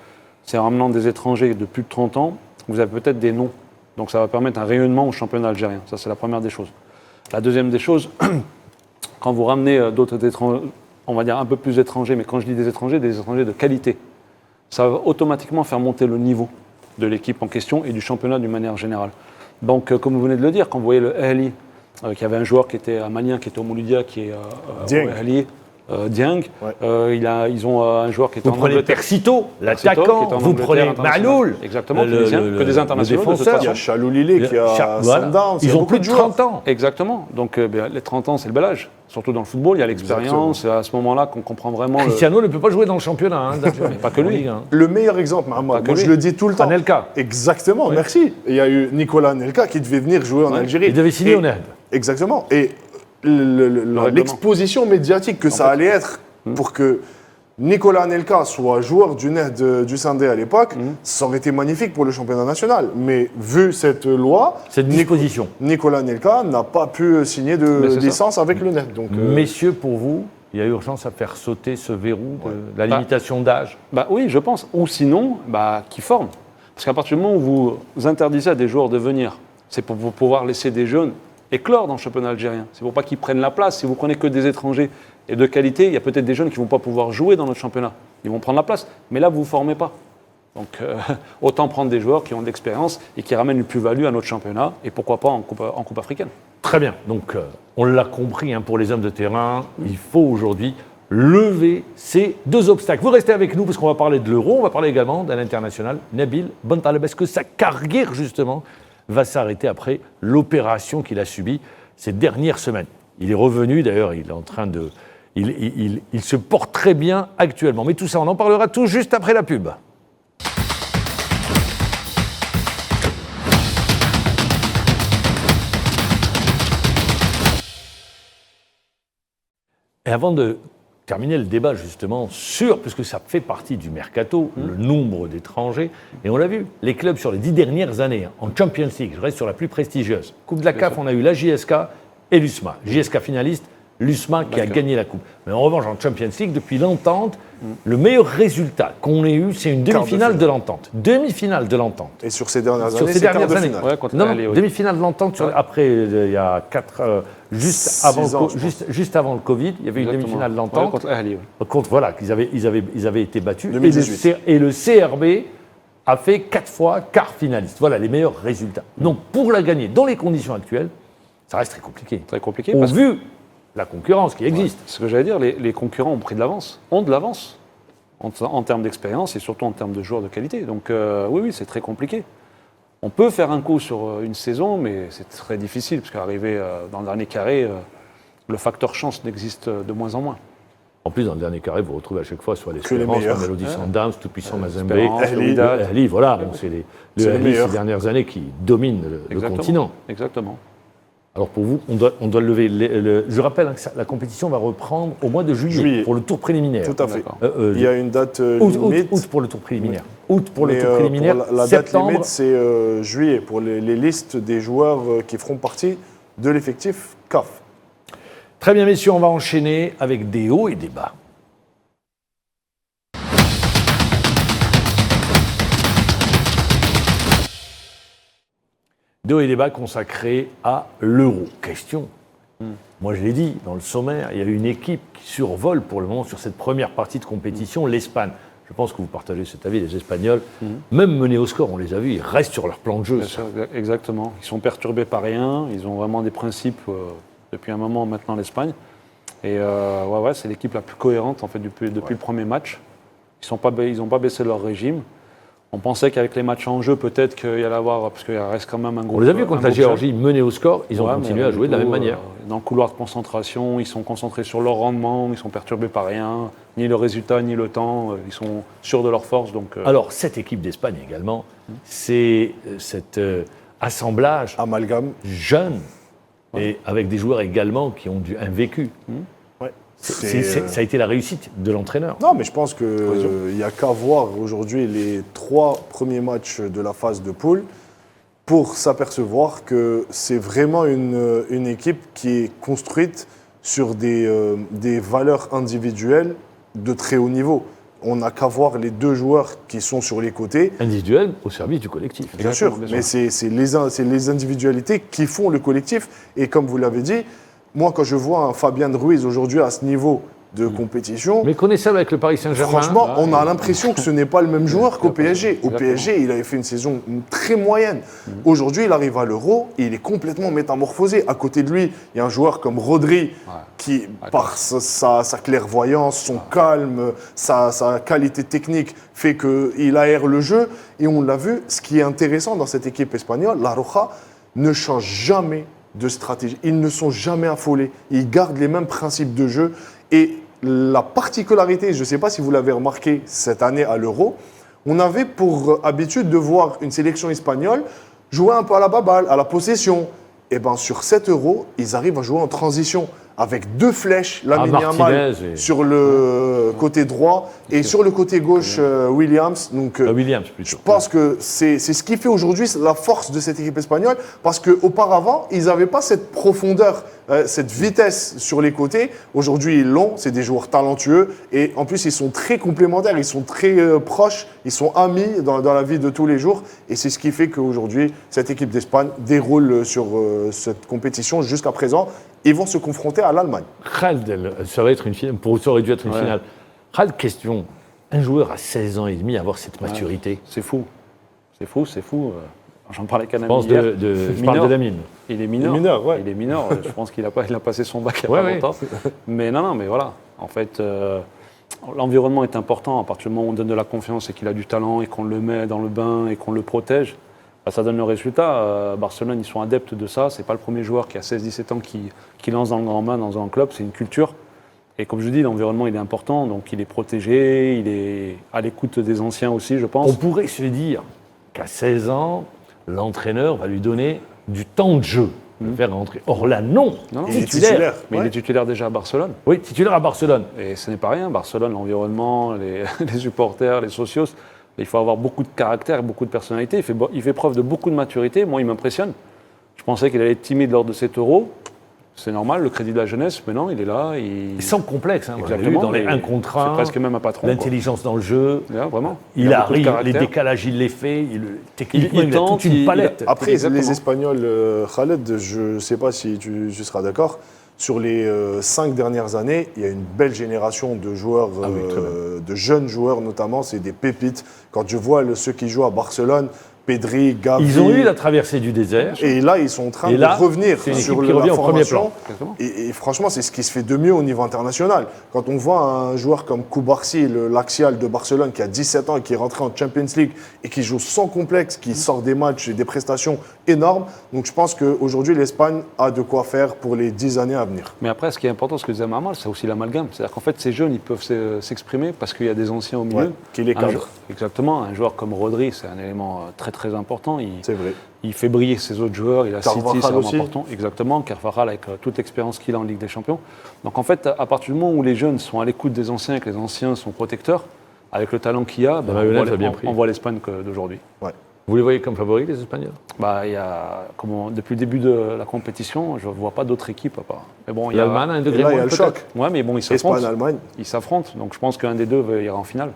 c'est en ramenant des étrangers de plus de 30 ans, vous avez peut-être des noms. Donc ça va permettre un rayonnement au championnat algérien. Ça, c'est la première des choses. La deuxième des choses, quand vous ramenez d'autres étrangers, on va dire un peu plus étrangers, mais quand je dis des étrangers de qualité, ça va automatiquement faire monter le niveau de l'équipe en question et du championnat d'une manière générale. Donc, comme vous venez de le dire, quand vous voyez le Ahly, qui avait un joueur qui était un Malien, qui était au Mouloudia, qui est Dieng. au Ahly, Dieng. Ouais. Ils ont un joueur qui est Vous en prenez Angleterre. Persito, Persito, l'attaquant, qui est en vous Angleterre, prenez international. Maloul. Exactement, tunisien, que des internationaux, de toute défenseur. Il y a façon. Chalou Lillet qui a Voilà. Sundowns. il y a Ils ont beaucoup plus de joueurs. 30 ans. Exactement. Donc, les 30 ans, c'est le bel âge. Surtout dans le football, il y a l'expérience. C'est à ce moment-là qu'on comprend vraiment. Cristiano ne peut pas jouer dans le championnat. Hein, d'Algérie. Pas que lui. En Ligue 1. Le meilleur exemple, Mahamad, Pas que moi je lui. le dis tout le temps. Anelka. Exactement, merci. Il y a eu Nicolas Anelka qui devait venir jouer en Algérie. Il devait signer Et- au Nahd. Exactement. Et règlement. l'exposition médiatique que ça allait être pour que Nicolas Anelka soit joueur du Nahd du Sindé à l'époque, ça aurait été magnifique pour le championnat national. Mais vu cette loi, Cette disposition. Nicolas Anelka n'a pas pu signer de Mais c'est ça. licence avec le Nahd. Donc, Messieurs, pour vous, il y a urgence à faire sauter ce verrou de la limitation d'âge. Oui, je pense. Ou sinon, qui forment. Parce qu'à partir du moment où vous interdisez à des joueurs de venir, c'est pour pouvoir laisser des jeunes éclore dans le championnat algérien. C'est pour pas qu'ils prennent la place. Si vous prenez que des étrangers et de qualité, il y a peut-être des jeunes qui ne vont pas pouvoir jouer dans notre championnat. Ils vont prendre la place. Mais là, vous ne vous formez pas. Donc, autant prendre des joueurs qui ont de l'expérience et qui ramènent une plus-value à notre championnat, et pourquoi pas en coupe africaine. Très bien. Donc, on l'a compris, hein, pour les hommes de terrain, il faut aujourd'hui lever ces deux obstacles. Vous restez avec nous parce qu'on va parler de l'euro, on va parler également d'un international, Nabil Bentaleb. Est-ce que sa carrière, justement, va s'arrêter après l'opération qu'il a subie ces dernières semaines? Il est revenu, d'ailleurs, il est en train de... Il se porte très bien actuellement. Mais tout ça, on en parlera tout juste après la pub. Et avant de terminer le débat justement sur, puisque ça fait partie du mercato, le nombre d'étrangers. Et on l'a vu, les clubs sur les 10 dernières années, en Champions League, je reste sur la plus prestigieuse. Coupe de la CAF, on a eu la JSK et l'USMA. JSK finaliste, l'USMA qui a gagné la Coupe. Mais en revanche, en Champions League, depuis l'entente, le meilleur résultat qu'on ait eu, c'est une demi-finale de l'entente. Demi-finale de l'entente. Et sur ces dernières Sur années, ces c'est quart dernières de années. finale. Ouais, contre Non, l'Al-Ahly, oui. demi-finale de l'entente. Après, il y a 4, juste avant, 6 ans, je juste avant le Covid, il y avait une Exactement. demi-finale de Ouais, l'entente. contre l'Al-Ahly, oui. Voilà, ils avaient été battus. 2018. Et le CRB a fait 4 fois quart finaliste. Voilà les meilleurs résultats. Donc pour la gagner dans les conditions actuelles, ça reste très compliqué. Très compliqué. Au parce que, vu la concurrence qui existe. ce que j'allais dire, les concurrents ont pris de l'avance, ont de l'avance, en termes d'expérience et surtout en termes de joueurs de qualité. Donc oui, c'est très compliqué. On peut faire un coup sur une saison, mais c'est très difficile, parce qu'arriver dans le dernier carré, le facteur chance n'existe de moins en moins. En plus, dans le dernier carré, vous retrouvez à chaque fois soit les l'Espérance, soit meilleurs. Melody Sundowns, tout-puissant Mazembe, Espérance, Ahly, Wydad. Ahly, voilà, bon, c'est C'est le les Ahly meilleurs. ces dernières années qui dominent le Exactement. continent. Exactement. Alors pour vous, on doit lever. Je rappelle hein, que la compétition va reprendre au mois de juillet. Pour le tour préliminaire. Tout à fait. D'accord. Il y a une date Août limite. pour le tour préliminaire. Août pour le Mais, tour préliminaire. pour la date septembre. limite, c'est juillet pour les listes des joueurs qui feront partie de l'effectif CAF. Très bien, messieurs, on va enchaîner avec des hauts et des bas. Des hauts et des bas consacrés à l'euro. Question. Moi, je l'ai dit dans le sommaire, il y a une équipe qui survole pour le moment sur cette première partie de compétition, l'Espagne. Je pense que vous partagez cet avis, les Espagnols, même menés au score, on les a vus, ils restent sur leur plan de jeu. Bien sûr, exactement. Ils sont perturbés par rien. Ils ont vraiment des principes depuis un moment maintenant, l'Espagne. Et ouais, c'est l'équipe la plus cohérente en fait depuis le premier match. Ils n'ont pas baissé leur régime. On pensait qu'avec les matchs en jeu, peut-être qu'il y allait avoir, parce qu'il reste quand même un groupe. On les a vus contre la Géorgie menés au score, ils ont Ouais, continué mais à jouer de la du même coup, manière. Dans le couloir de concentration, ils sont concentrés sur leur rendement, ils sont perturbés par rien, ni le résultat, ni le temps. Ils sont sûrs de leur force. Donc, Alors, cette équipe d'Espagne également, c'est cet assemblage Amalgame. jeune et avec des joueurs également qui ont un vécu. Ouais. Ça a été la réussite de l'entraîneur. Non, mais je pense qu'il n'y a qu'à voir aujourd'hui les 3 premiers matchs de la phase de poule pour s'apercevoir que c'est vraiment une équipe qui est construite sur des valeurs individuelles de très haut niveau. On n'a qu'à voir les 2 joueurs qui sont sur les côtés. Individuel au service du collectif. Bien sûr, mais c'est les individualités qui font le collectif. Et comme vous l'avez dit, moi, quand je vois un Fabien Ruiz aujourd'hui à ce niveau de compétition, Mais connaissable avec le Paris Saint-Germain. franchement, on a l'impression que ce n'est pas le même joueur qu'au PSG. Au Exactement. PSG, il avait fait une saison très moyenne. Aujourd'hui, il arrive à l'Euro et il est complètement métamorphosé. À côté de lui, il y a un joueur comme Rodri qui, par sa clairvoyance, son calme, sa qualité technique, fait qu'il aère le jeu. Et on l'a vu, ce qui est intéressant dans cette équipe espagnole, la Roja ne change jamais de stratégie. Ils ne sont jamais affolés. Ils gardent les mêmes principes de jeu. Et la particularité, je ne sais pas si vous l'avez remarqué cette année à l'Euro, on avait pour habitude de voir une sélection espagnole jouer un peu à la baballe, à la possession. Et bien sur cet Euro, ils arrivent à jouer en transition avec 2 flèches, Lamine Yamal Martinez et- sur le côté droit et sur le côté gauche Williams. Donc Williams plutôt. je pense que c'est ce qui fait aujourd'hui la force de cette équipe espagnole, parce qu'auparavant, ils n'avaient pas cette profondeur, cette vitesse sur les côtés. Aujourd'hui, ils l'ont, c'est des joueurs talentueux, et en plus, ils sont très complémentaires, ils sont très proches, ils sont amis dans la vie de tous les jours, et c'est ce qui fait qu'aujourd'hui, cette équipe d'Espagne déroule sur cette compétition jusqu'à présent. Ils vont se confronter à l'Allemagne. Khaled, ça va être une finale. Ça aurait dû être une finale. Khaled, question. Un joueur à 16 ans et demi avoir cette maturité. c'est fou. C'est fou. J'en parlais avec un Je ami pense hier. je parle de Lamine. Il est mineur. Il est mineur, ouais. Il est mineur. Je pense qu'il a passé son bac il n'y a Ouais, pas ouais. longtemps. Mais non, mais voilà. En fait, l'environnement est important. À partir du moment où on donne de la confiance et qu'il a du talent et qu'on le met dans le bain et qu'on le protège, ça donne le résultat. Barcelone, ils sont adeptes de ça. C'est pas le premier joueur qui a 16-17 ans qui lance dans le grand bain, dans un club. C'est une culture. Et comme je dis, l'environnement, il est important. Donc, il est protégé. Il est à l'écoute des anciens aussi, je pense. On pourrait se dire qu'à 16 ans, l'entraîneur va lui donner du temps de jeu. le faire rentrer. Or là, non, Non, Il est titulaire. titulaire. Mais il est titulaire déjà à Barcelone. Oui, titulaire à Barcelone. Et ce n'est pas rien. Barcelone, l'environnement, les supporters, les socios, il faut avoir beaucoup de caractère, beaucoup de personnalité. Il fait preuve de beaucoup de maturité. Moi, il m'impressionne. Je pensais qu'il allait être timide lors de cet Euro. C'est normal, le crédit de la jeunesse, mais non, il est là. Et sans complexe, hein, on l'a vu Exactement. dans les et 1 contre 1, C'est presque même un patron. l'intelligence dans le jeu. Quoi. Là, vraiment. Il a beaucoup de arrive, les caractère. décalages, il les fait. Techniquement, il a tente, toute une palette. Après, Exactement. les Espagnols, Khaled, je ne sais pas si tu seras d'accord, sur les 5 dernières années, il y a une belle génération de joueurs, Ah oui, très bien. de jeunes joueurs notamment, c'est des pépites. Quand je vois ceux qui jouent à Barcelone, Pedri, Gavi... Ils ont eu la traversée du désert. Et là, ils sont en train Et de là, revenir c'est une sur équipe qui la revient au premier formation. Exactement. Et franchement, c'est ce qui se fait de mieux au niveau international. Quand on voit un joueur comme Koubarsi, l'axial de Barcelone, qui a 17 ans et qui est rentré en Champions League et qui joue sans complexe, qui sort des matchs et des prestations énormes. Donc je pense qu'aujourd'hui, l'Espagne a de quoi faire pour les 10 années à venir. Mais après, ce qui est important, ce que disait Marmal, c'est aussi l'amalgame. C'est-à-dire qu'en fait, ces jeunes, ils peuvent s'exprimer parce qu'il y a des anciens au milieu. Ouais, qui les cadrent. Exactement. Un joueur comme Rodri, c'est un élément très très important. C'est vrai. Il fait briller ses autres joueurs. Il a City, Carvajal c'est vraiment aussi. important. Exactement. Carvajal avec toute l'expérience qu'il a en Ligue des Champions. Donc en fait, à partir du moment où les jeunes sont à l'écoute des anciens et que les anciens sont protecteurs, avec le talent qu'il y a, marionnette a bien pris. on voit l'Espagne d'aujourd'hui. Vous les voyez comme favoris, les Espagnols? Il y a, depuis le début de la compétition, je ne vois pas d'autres équipes à part. Mais bon, il y a L'Allemagne a un Et degré là, il y moins, a le peut-être. choc. Ouais, mais bon, ils s'affrontent. Espagne-Allemagne. Ils s'affrontent, donc je pense qu'un des deux ira en finale.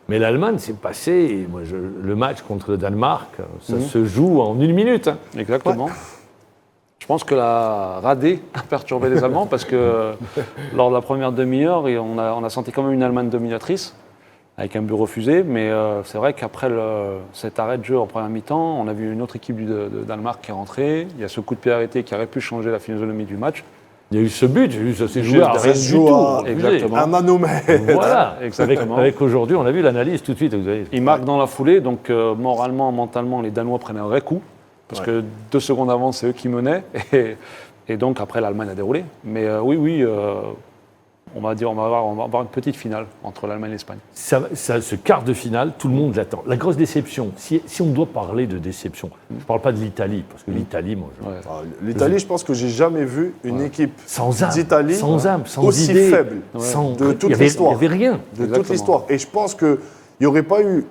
Mais l'Allemagne, c'est passé. Et moi, le match contre le Danemark, ça se joue en 1 minute. Hein. Exactement. Je pense que la radée a perturbé les Allemands parce que lors de la première demi-heure, on a senti quand même une Allemagne dominatrice avec un but refusé. Mais c'est vrai qu'après cet arrêt de jeu en première mi-temps, on a vu une autre équipe de Danemark qui est rentrée. Il y a ce coup de pied arrêté qui aurait pu changer la physionomie du match. Il y a eu ce but, j'ai vu, ça s'est joué Juste à rien derrière, du joue tout. à- refusé. Exactement. Un manomètre. Voilà, Exactement. avec aujourd'hui, on a vu l'analyse tout de suite. Vous avez... Il marque dans la foulée, donc moralement, mentalement, les Danois prennent un vrai coup. Parce que 2 secondes avant, c'est eux qui menaient. Et donc, après, l'Allemagne a déroulé. Mais oui, on va avoir une petite finale entre l'Allemagne et l'Espagne. Ce quart de finale, tout le monde l'attend. La grosse déception, si on doit parler de déception, je ne parle pas de l'Italie, parce que l'Italie, moi, Ouais. L'Italie, je pense que j'ai jamais vu une équipe sans âme, d'Italie sans âme, sans aussi idée, faible sans de toute il y avait- l'histoire. Il n'y avait rien. de toute Exactement. l'histoire. Et je pense qu'il n'y aurait pas eu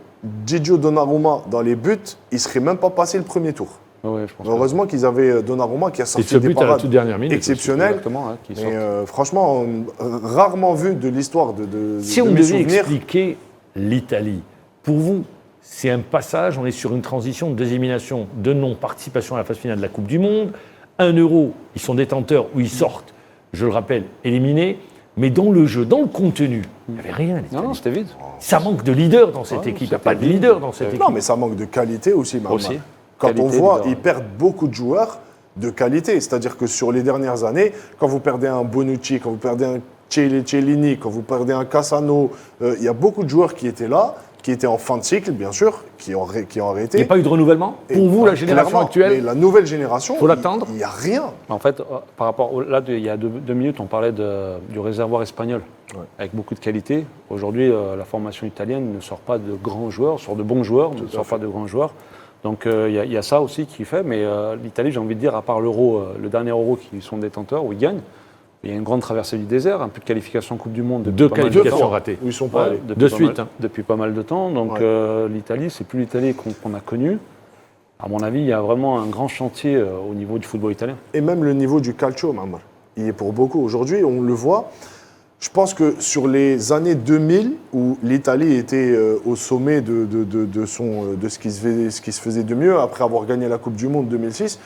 Gigio Donnarumma dans les buts, il ne serait même pas passé le premier tour. Ouais, je pense Heureusement qu'ils avaient Donnarumma qui a Et sorti ce des but à la parades toute dernière minute. exceptionnelles. Exactement, hein, qui Mais sortent. franchement, rarement vu de l'histoire de Si de on mes devait souvenirs. expliquer l'Italie, pour vous, c'est un passage, on est sur une transition de élimination, de non-participation à la phase finale de la Coupe du Monde. 1 euro, ils sont détenteurs ou ils sortent, je le rappelle, éliminés. Mais dans le jeu, dans le contenu, il n'y avait rien. l'Italie. Non, c'était vide. Ça manque de leader dans cette Ouais, équipe. Il n'y a c'était pas de vide. leader dans cette équipe. Non, mais ça manque de qualité aussi, Marwan. Aussi. Quand Qualité, on voit, leader. ils perdent beaucoup de joueurs de qualité. C'est-à-dire que sur les dernières années, quand vous perdez un Bonucci, quand vous perdez un Cellini, quand vous perdez un Cassano, il y a beaucoup de joueurs qui étaient là, qui étaient en fin de cycle, bien sûr, qui ont arrêté. Il n'y a pas eu de renouvellement. Et Pour vous, la génération clairement, actuelle, mais la nouvelle génération, faut l'attendre. il n'y a rien. En fait, par rapport là, il y a 2 minutes, on parlait du réservoir espagnol, avec beaucoup de qualité. Aujourd'hui, la formation italienne ne sort pas de grands joueurs, sort de bons joueurs, ne sort pas de grands joueurs. Donc il y a ça aussi qui fait, mais l'Italie, j'ai envie de dire, à part l'Euro, le dernier Euro qui sont détenteurs, où ils gagnent, il y a une grande traversée du désert, un peu de qualification en Coupe du Monde. depuis 2 pas mal de qualifications temps. ratées. Où ils sont pas Ouais, allés. depuis De pas suite, mal- hein. Depuis pas mal de temps. Donc l'Italie, c'est plus l'Italie qu'on a connue. À mon avis, il y a vraiment un grand chantier au niveau du football italien. Et même le niveau du calcio, Mamar, il est pour beaucoup. Aujourd'hui, on le voit. Je pense que sur les années 2000, où l'Italie était au sommet de ce qui se faisait de mieux, après avoir gagné la Coupe du Monde 2006,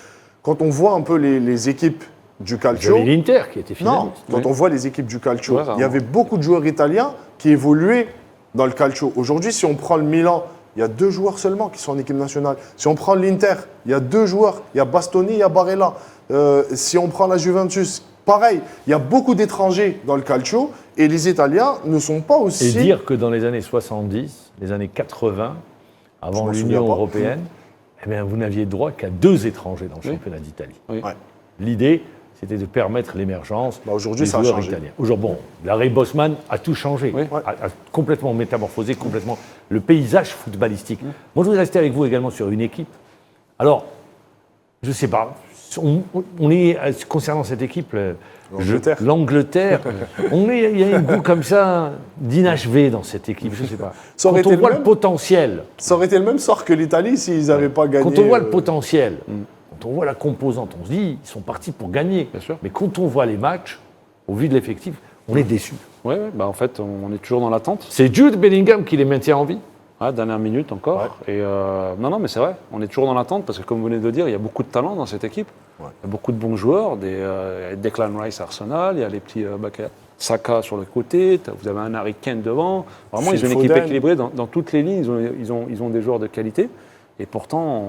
quand on voit un peu les équipes du calcio, J'avais l'Inter qui était non, finaliste. quand on voit les équipes du calcio, Ouais, il y avait beaucoup de joueurs italiens qui évoluaient dans le calcio. Aujourd'hui, si on prend le Milan, il y a 2 joueurs seulement qui sont en équipe nationale. Si on prend l'Inter, il y a 2 joueurs. Il y a Bastoni, il y a Barella. Si on prend la Juventus, pareil. Il y a beaucoup d'étrangers dans le calcio et les Italiens ne sont pas Et aussi... dire que dans les années 70, les années 80, avant m'en l'Union souviens pas. européenne, eh bien, vous n'aviez droit qu'à 2 étrangers dans le championnat d'Italie. Oui. Ouais. L'idée, c'était de permettre l'émergence Aujourd'hui, des ça a joueurs changé. italiens. Aujourd'hui, bon, l'arrêt Bosman a tout changé, Oui. a complètement métamorphosé, complètement le paysage footballistique. Moi, je voudrais rester avec vous également sur une équipe. Alors, je ne sais pas, on est, concernant cette équipe, L'Angleterre. l'Angleterre, il y a un goût comme ça d'inachevé dans cette équipe, je ne sais pas. Ça aurait Quand été on voit le le même potentiel, Ça aurait été le même sort que l'Italie s'ils n'avaient pas gagné. quand on voit le potentiel, quand on voit la composante, on se dit ils sont partis pour gagner. Bien sûr. Mais quand on voit les matchs, au vu de l'effectif, on est déçu. Ouais, bah en fait, on est toujours dans l'attente. C'est Jude Bellingham qui les maintient en vie. Ouais, dernière minute encore. Et non, mais c'est vrai, on est toujours dans l'attente parce que, comme vous venez de le dire, il y a beaucoup de talent dans cette équipe. Ouais. Il y a beaucoup de bons joueurs. Il y a Declan Rice à Arsenal, il y a les petits Saka sur le côté, vous avez un Harry Kane devant. Vraiment, ils ont une équipe Foden. équilibrée. Dans toutes les lignes, ils ont des joueurs de qualité. Et pourtant,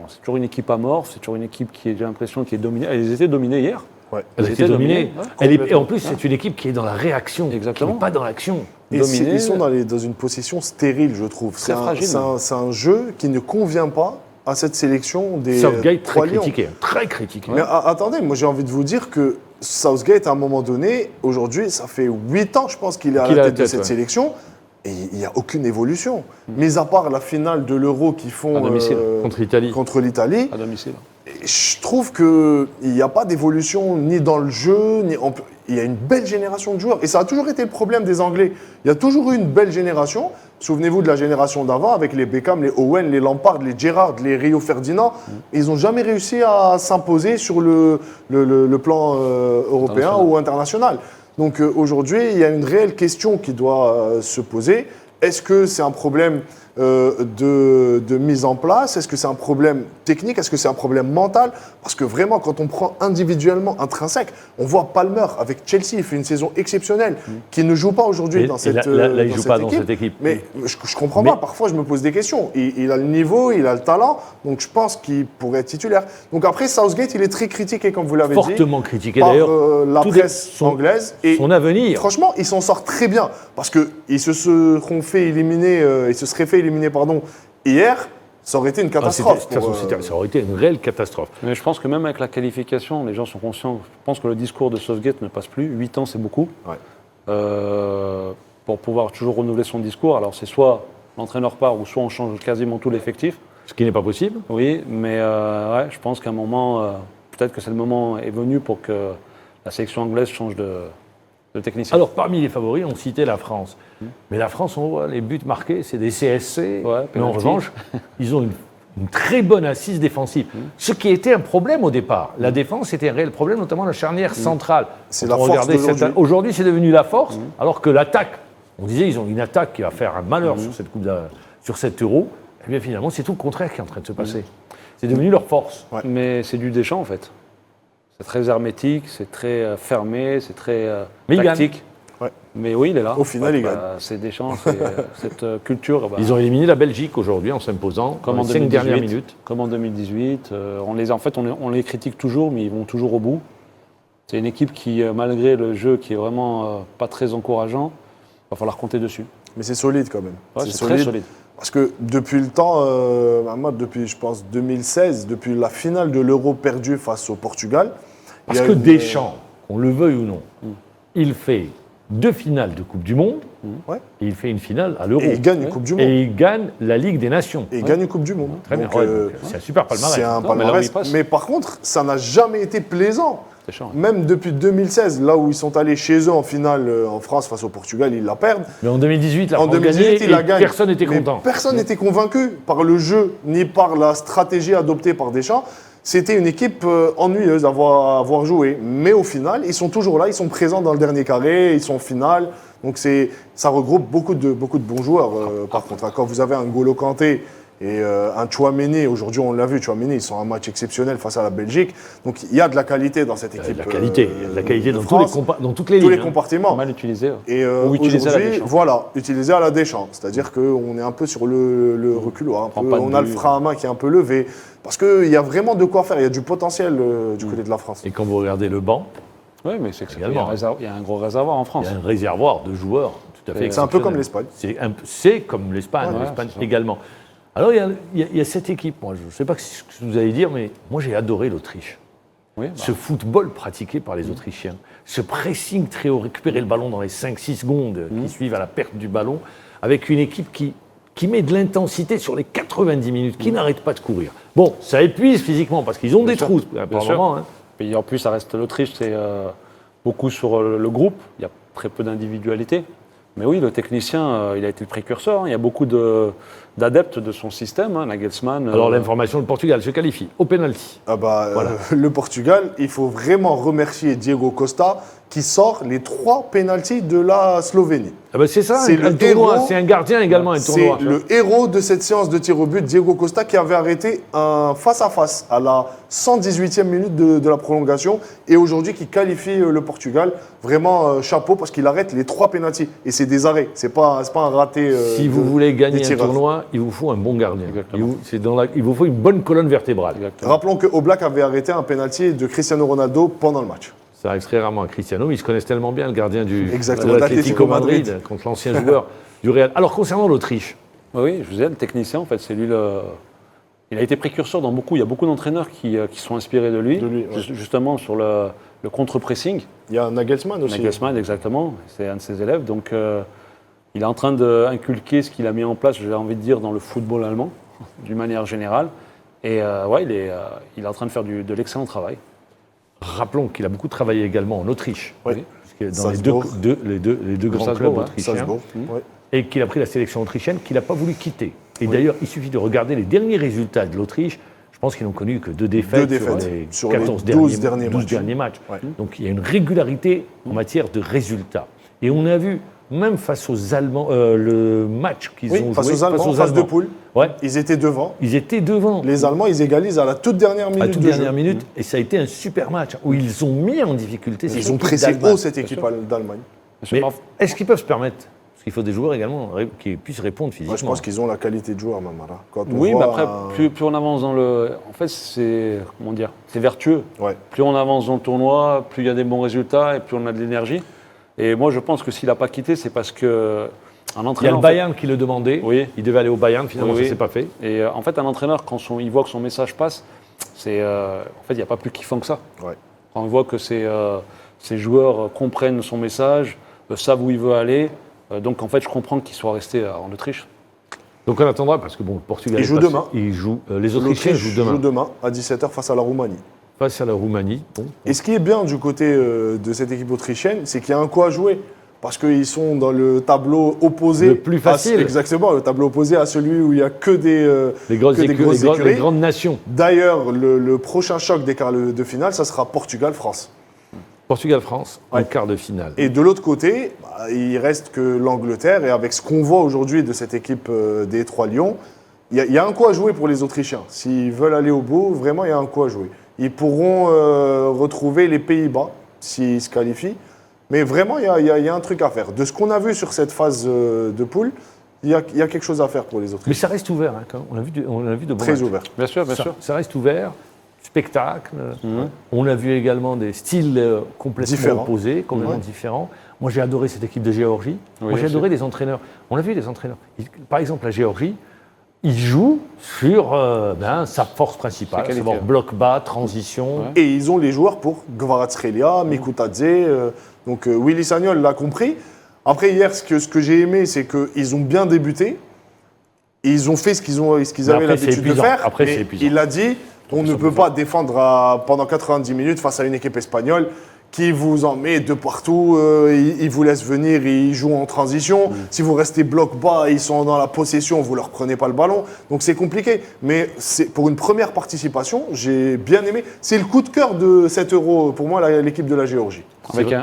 c'est toujours une équipe amorphe, c'est toujours une équipe qui, j'ai l'impression, qui est dominée. Ils étaient dominés hier. Ouais. Elle a Ils été étaient dominée. dominés, Et en plus, c'est une équipe qui est dans la réaction, Exactement. qui n'est pas dans l'action. Et Dominés. ils sont dans une position stérile, je trouve. Très fragile. C'est un jeu qui ne convient pas à cette sélection des Southgate très trois lions. critiqué, très critiqué. Mais attendez, moi j'ai envie de vous dire que Southgate, à un moment donné, aujourd'hui, ça fait 8 ans, je pense, qu'il est à la tête de cette sélection, et il n'y a aucune évolution. Mis à part la finale de l'Euro qu'ils font À domicile, contre l'Italie. À domicile. Et je trouve qu'il n'y a pas d'évolution ni dans le jeu, il y a une belle génération de joueurs. Et ça a toujours été le problème des Anglais. Il y a toujours eu une belle génération. Souvenez-vous de la génération d'avant avec les Beckham, les Owen, les Lampard, les Gerrard, les Rio Ferdinand. Ils n'ont jamais réussi à s'imposer sur le plan européen ou international. Donc aujourd'hui, il y a une réelle question qui doit se poser. Est-ce que c'est un problème de mise en place? Est-ce que c'est un problème technique? Est-ce que c'est un problème mental? Parce que vraiment, quand on prend individuellement, intrinsèque, on voit Palmer avec Chelsea, il fait une saison exceptionnelle, qui ne joue pas aujourd'hui dans cette équipe. Là, il ne joue pas dans cette équipe. Mais je ne comprends pas, parfois je me pose des questions. Il a le niveau, il a le talent, donc je pense qu'il pourrait être titulaire. Donc après, Southgate, il est très critiqué, comme vous l'avez dit. Fortement critiqué par d'ailleurs. la presse anglaise. Et son avenir. franchement, il s'en sort très bien. Parce qu'ils se seront fait éliminer, ils se seraient fait éliminer, hier, ça aurait été une catastrophe. De toute façon, ça aurait été une réelle catastrophe. Mais je pense que même avec la qualification, les gens sont conscients. Je pense que le discours de Southgate ne passe plus. 8 ans, c'est beaucoup. Ouais. Pour pouvoir toujours renouveler son discours, alors c'est soit l'entraîneur part ou soit on change quasiment tout l'effectif. Ce qui n'est pas possible. Oui, mais ouais, je pense qu'à un moment, peut-être que c'est le moment est venu pour que la sélection anglaise change de technicien. Alors, parmi les favoris, on citait la France. Mais la France, on voit les buts marqués, c'est des CSC. Ouais, mais en penalty. revanche, ils ont une très bonne assise défensive. Ce qui était un problème au départ. La défense était un réel problème, notamment la charnière centrale. C'est Quand la on force regardait d'aujourd'hui. Aujourd'hui, c'est devenu la force, alors que l'attaque, on disait ils ont une attaque qui va faire un malheur sur cet euro. Et bien finalement, c'est tout le contraire qui est en train de se passer. C'est devenu leur force. Ouais. Mais c'est du Deschamps en fait. C'est très hermétique, c'est très fermé, c'est très Mais il tactique. Ouais. Mais oui, il est là. Au final, il gagne. C'est Deschamps, c'est cette culture. Bah, Ils ont éliminé la Belgique aujourd'hui en s'imposant comme dans en les 5 dernières 2018. minutes. Comme en 2018. On les critique toujours, mais ils vont toujours au bout. C'est une équipe qui, malgré le jeu qui est vraiment pas très encourageant, il va falloir compter dessus. Mais c'est solide quand même. Ouais, c'est très solide. Parce que depuis le temps, moi, depuis je pense 2016, depuis la finale de l'Euro perdue face au Portugal. Parce il y a que une- Deschamps, qu'on le veuille ou non, il fait 2 finales de Coupe du Monde Ouais. et il fait une finale à l'Euro. Et il gagne une Coupe du Monde. Et il gagne la Ligue des Nations. Et il gagne une Coupe du Monde. Très bien. Donc, Ouais, donc, c'est un super palmarès. C'est un Non, mais là où palmarès. il passe. Mais par contre, ça n'a jamais été plaisant. Deschamps. Même depuis 2016, là où ils sont allés chez eux en finale en France face au Portugal, ils la perdent. Mais en 2018, la En France 2018, gagnait il et la gagne. personne n'était Mais content. Personne n'était convaincu par le jeu ni par la stratégie adoptée par Deschamps. C'était une équipe ennuyeuse à avoir joué. Mais au final, ils sont toujours là, ils sont présents dans le dernier carré, ils sont en finale. Donc ça regroupe beaucoup de bons joueurs. Par contre, quand vous avez un N'Golo Kanté et un Tchouaméni, aujourd'hui on l'a vu, Tchouaméni, ils sont un match exceptionnel face à la Belgique. Donc il y a de la qualité dans cette Il y a équipe. de la qualité, il y a de la qualité de dans, France, dans toutes les tous lignes. les compartiments. Mal utilisé. Et Ou utilisé à la aujourd'hui, Deschamps. voilà, utilisé à la Deschamps. C'est-à-dire qu'on est un peu sur le reculoir. Prend pas de On a le but. frein à main qui est un peu levé. Parce qu'il y a vraiment de quoi faire. Il y a du potentiel du côté de la France. Et quand vous regardez le banc, Oui, mais c'est que Également. il y a un gros réservoir en France. il y a un réservoir de joueurs tout à fait C'est un peu comme exceptionnel. l'Espagne. C'est comme l'Espagne, Ouais, l'Espagne c'est ça. également. Alors il y a cette équipe, moi je ne sais pas ce que vous allez dire, mais moi j'ai adoré l'Autriche. Oui, bah, Ce football pratiqué par les Autrichiens, ce pressing très haut, récupérer le ballon dans les 5-6 secondes qui suivent à la perte du ballon, avec une équipe qui qui met de l'intensité sur les 90 minutes, qui n'arrête pas de courir. Bon, ça épuise physiquement parce qu'ils ont des sûr. trous Bien par sûr. moment. Hein. Et en plus, ça reste l'Autriche, c'est beaucoup sur le groupe. Il y a très peu d'individualité. Mais oui, le technicien, il a été le précurseur. Hein. Il y a beaucoup d'adeptes de son système, hein, Nagelsmann. Alors l'information, le Portugal se qualifie au penalty. Ah bah, Voilà. le Portugal, il faut vraiment remercier Diego Costa qui sort les 3 pénaltys de la Slovénie. Ah ben c'est ça, C'est un le tournoi, héros. c'est un gardien également, un C'est tournoi. le héros de cette séance de tir au but, Diego Costa, qui avait arrêté un face-à-face à la 118e minute de la prolongation et aujourd'hui qui qualifie le Portugal. Vraiment chapeau parce qu'il arrête les 3 pénaltys. Et c'est des arrêts, c'est pas un raté. Si vous voulez gagner des un tireurs. tournoi, il vous faut un bon gardien. Exactement. Il vous faut une bonne colonne vertébrale. Exactement. Rappelons que Oblak avait arrêté un pénalty de Cristiano Ronaldo pendant le match. Ça arrive très rarement à Cristiano, mais ils se connaissent tellement bien, le gardien Exactement, de l'Atlético d'Atlético Madrid, Madrid. contre l'ancien joueur du Real. Alors, concernant l'Autriche, Oui, je vous disais, le technicien, en fait, c'est lui il a été précurseur dans beaucoup. Il y a beaucoup d'entraîneurs qui sont inspirés de lui, ouais. justement sur le contre-pressing. Il y a Nagelsmann aussi. Nagelsmann, exactement, c'est un de ses élèves. Donc, il est en train d'inculquer ce qu'il a mis en place, j'ai envie de dire, dans le football allemand, d'une manière générale. Et ouais, il est en train de faire de l'excellent travail. rappelons qu'il a beaucoup travaillé également en Autriche, Oui. dans les Salzbourg. les deux grands Salzbourg, clubs ouais. autrichiens, Salzbourg. Ouais. et qu'il a pris la sélection autrichienne qu'il n'a pas voulu quitter. Et d'ailleurs, il suffit de regarder les derniers résultats de l'Autriche. Je pense qu'ils n'ont connu que 2 défaites, sur les 14 12 derniers derniers matchs. matchs. Ouais. Donc il y a une régularité en matière de résultats. Et on a vu, même face aux Allemands, le match qu'ils Oui, ont face joué, aux Allemands, face de poule, Ouais, ils étaient devant. ils étaient devant. Les Allemands, ils égalisent à la toute dernière minute à toute de dernière jeu. minute, et ça a été un super match où ils ont mis en difficulté cette Ils ont équipe pressé d'Allemagne. haut cette équipe d'Allemagne. Mais est-ce qu'ils peuvent se permettre? Parce qu'il faut des joueurs également qui puissent répondre physiquement. Moi, je pense qu'ils ont la qualité de joueur, même. Là. Quand on Oui, voit mais après, plus on avance dans le. En fait, c'est. Comment dire? C'est vertueux. Ouais. Plus on avance dans le tournoi, plus il y a des bons résultats et plus on a de l'énergie. Et moi, je pense que s'il n'a pas quitté, c'est parce que. Un Il y a entraîneur, le en fait- Bayern qui le demandait. Oui. Il devait aller au Bayern, finalement, Oui, ça oui. s'est pas fait. Et en fait, un entraîneur, quand il voit que son message passe, c'est. En fait, il n'y a pas plus kiffant que ça. Ouais. Quand on voit que ses joueurs comprennent son message, savent où il veut aller. Donc, en fait, je comprends qu'il soit resté en Autriche. Donc on attendra, parce que bon, le Portugal Il est joue passé. demain. Les Autrichiens jouent demain. à 17h face à la Roumanie. Face à la Roumanie. Bon. Et ce qui est bien du côté de cette équipe autrichienne, c'est qu'il y a un coup à jouer. Parce qu'ils sont dans le tableau opposé. Le plus facile. Exactement, le tableau opposé à celui où il n'y a que des, Les grosses que des grosses écuries. les grandes nations. D'ailleurs, le prochain choc des quarts de finale, ça sera Portugal-France. Portugal-France, en Ouais. quart de finale. Et de l'autre côté, il reste que l'Angleterre. Et avec ce qu'on voit aujourd'hui de cette équipe des Trois Lions, il y a un coup à jouer pour les Autrichiens. S'ils veulent aller au bout, vraiment, il y a un coup à jouer. Ils pourront retrouver les Pays-Bas s'ils se qualifient. Mais vraiment, il y a un truc à faire. De ce qu'on a vu sur cette phase de poule, il y a quelque chose à faire pour les Mais Autrichiens. ça reste ouvert, hein, quand on a vu de bons Très matchs. ouvert. Bien sûr, bien Ça, sûr. ça reste ouvert, spectacle. On a vu également des styles complètement Différents. opposés, complètement Ouais. différents. Moi, j'ai adoré cette équipe de Géorgie. Moi, j'ai aussi. adoré les entraîneurs. On a vu les entraîneurs. Par exemple, la Géorgie, ils jouent sur sa force principale, à qualité, savoir ouais. bloc bas, transition. Ouais. Et ils ont les joueurs pour Kvaratskhelia, Mikutadze. Donc Willy Sagnol l'a compris. Après, hier, ce que j'ai aimé, c'est qu'ils ont bien débuté. Et ils ont fait ce qu'ils avaient après, c'est l'habitude de épuisant. faire. Après, mais c'est épuisant. il a dit, on ne peut pas défendre pendant 90 minutes face à une équipe espagnole qui vous en met de partout, ils vous laissent venir, ils jouent en transition. Si vous restez bloc bas, ils sont dans la possession, vous leur prenez pas le ballon. Donc c'est compliqué. Mais pour une première participation, j'ai bien aimé. C'est le coup de cœur de cet Euro, pour moi, l'équipe de la Géorgie.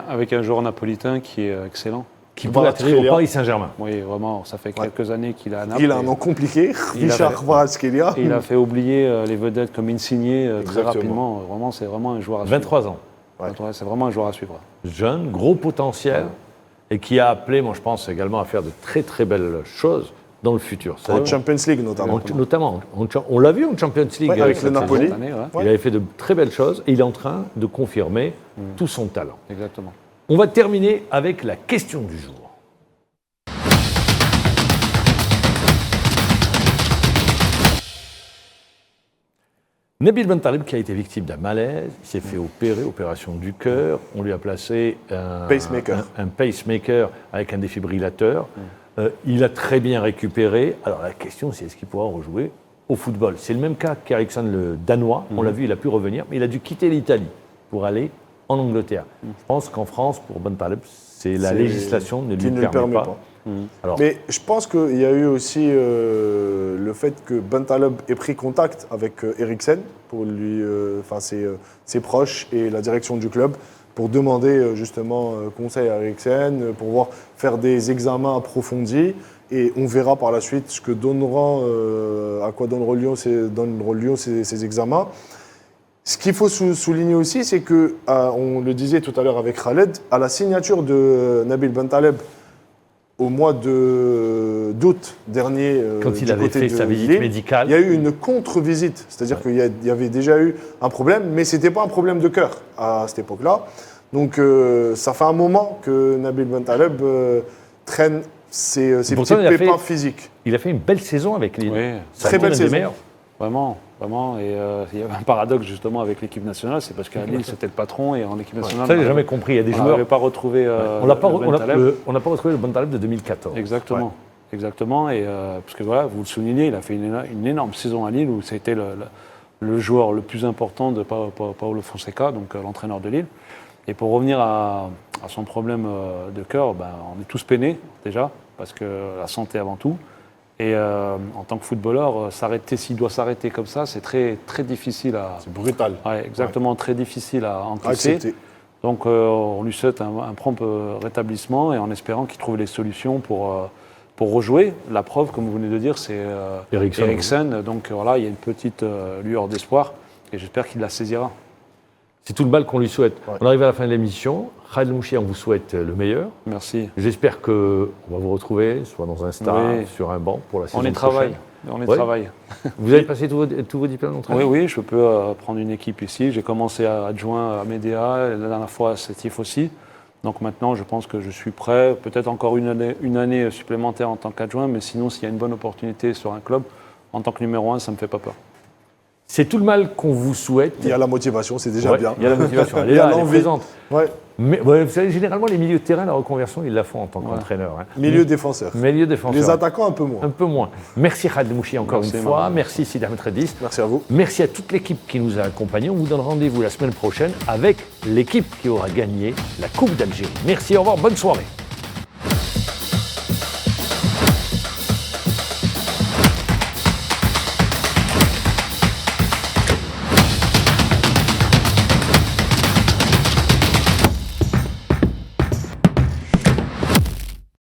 Avec un joueur napolitain qui est excellent. Qui pourrait atterrir au Kvaratskhelia. Paris Saint-Germain. Oui, vraiment, ça fait quelques années qu'il a à Naples. Il a un nom compliqué, Il Richard avait- Kvaratskhelia. Et il a fait oublier les vedettes comme Insigne très Exactement. rapidement. Vraiment, c'est vraiment un joueur à suivre. 23 ans. Ouais. Ouais, c'est vraiment un joueur à suivre. Jeune, gros potentiel, et qui a appelé, moi je pense également, à faire de très très belles choses dans le futur. Ça, En Champions League notamment. on l'a vu en Champions League Ouais, avec cette le saison. Napoli. Cette année, ouais. Il avait fait de très belles choses et il est en train de confirmer tout son talent. Exactement. On va terminer avec la question du jour. Nabil Bentaleb qui a été victime d'un malaise, il s'est fait opérer, opération du cœur, on lui a placé un Pacemaker. un pacemaker avec un défibrillateur. Il a très bien récupéré. Alors la question, c'est est-ce qu'il pourra rejouer au football? C'est le même cas qu'Eriksen, le Danois. On l'a vu, il a pu revenir, mais il a dû quitter l'Italie pour aller en Angleterre. Je pense qu'en France, pour Bentaleb, la législation ne lui permet pas. Alors, mais je pense qu'il y a eu aussi le fait que Bentaleb ait pris contact avec Eriksen, pour lui, ses proches et la direction du club, pour demander justement conseil à Eriksen, pour voir faire des examens approfondis. Et on verra par la suite ce que à quoi donneront lieu ces examens. Ce qu'il faut souligner aussi, c'est que, on le disait tout à l'heure avec Khaled, à la signature de Nabil Bentaleb au mois d'août dernier, quand il avait fait sa visite Lille, médicale, il y a eu une contre-visite. C'est-à-dire qu'il y avait déjà eu un problème, mais ce n'était pas un problème de cœur à cette époque-là. Donc ça fait un moment que Nabil Bentaleb traîne ses petits pépins physiques. Il a fait une belle saison avec Lille. Oui, très belle saison. Vraiment. Et il y avait un paradoxe justement avec l'équipe nationale, c'est parce qu'à Lille c'était le patron et en équipe nationale. Ça, j'ai jamais compris. Il y a des joueurs. On n'avait pas retrouvé. On n'a pas retrouvé le Bentaleb de 2014. Exactement. Exactement. Et parce que voilà, vous le soulignez, il a fait une énorme saison à Lille où c'était le joueur le plus important de Paulo Fonseca, donc l'entraîneur de Lille. Et pour revenir à son problème de cœur, on est tous peinés déjà, parce que la santé avant tout. Et en tant que footballeur, s'il doit s'arrêter comme ça, c'est très, très difficile à... C'est brutal. Ouais, exactement, très difficile à encaisser. Accepter. Donc on lui souhaite un prompt rétablissement et en espérant qu'il trouve les solutions pour rejouer. La preuve, comme vous venez de dire, c'est Eriksen. Donc voilà, il y a une petite lueur d'espoir et j'espère qu'il la saisira. C'est tout le mal qu'on lui souhaite. Ouais. On arrive à la fin de l'émission. Khaled Mouchi, on vous souhaite le meilleur. Merci. J'espère qu'on va vous retrouver, soit dans un stade, sur un banc, pour la saison prochaine. On y travaille. Vous avez passé tous vos diplômes d'entraîneur? Oui, je peux prendre une équipe ici. J'ai commencé à adjoint à Médéa, la dernière fois à Sétif aussi. Donc maintenant, je pense que je suis prêt. Peut-être encore une année supplémentaire en tant qu'adjoint, mais sinon, s'il y a une bonne opportunité sur un club, en tant que numéro 1, ça ne me fait pas peur. C'est tout le mal qu'on vous souhaite. Il y a la motivation, c'est déjà bien. Il y a la motivation, elle est là, elle est présente. Ouais. Mais vous savez, généralement, les milieux de terrain, la reconversion, ils la font en tant qu'entraîneur. Hein. Milieu défenseur. Milieu défenseur. Les attaquants, un peu moins. Un peu moins. Merci Khaled Mouchi encore Merci, une fois. Marc. Merci Sidi Ahmed Redis. Merci à vous. Merci à toute l'équipe qui nous a accompagnés. On vous donne rendez-vous la semaine prochaine avec l'équipe qui aura gagné la Coupe d'Algérie. Merci, au revoir, bonne soirée.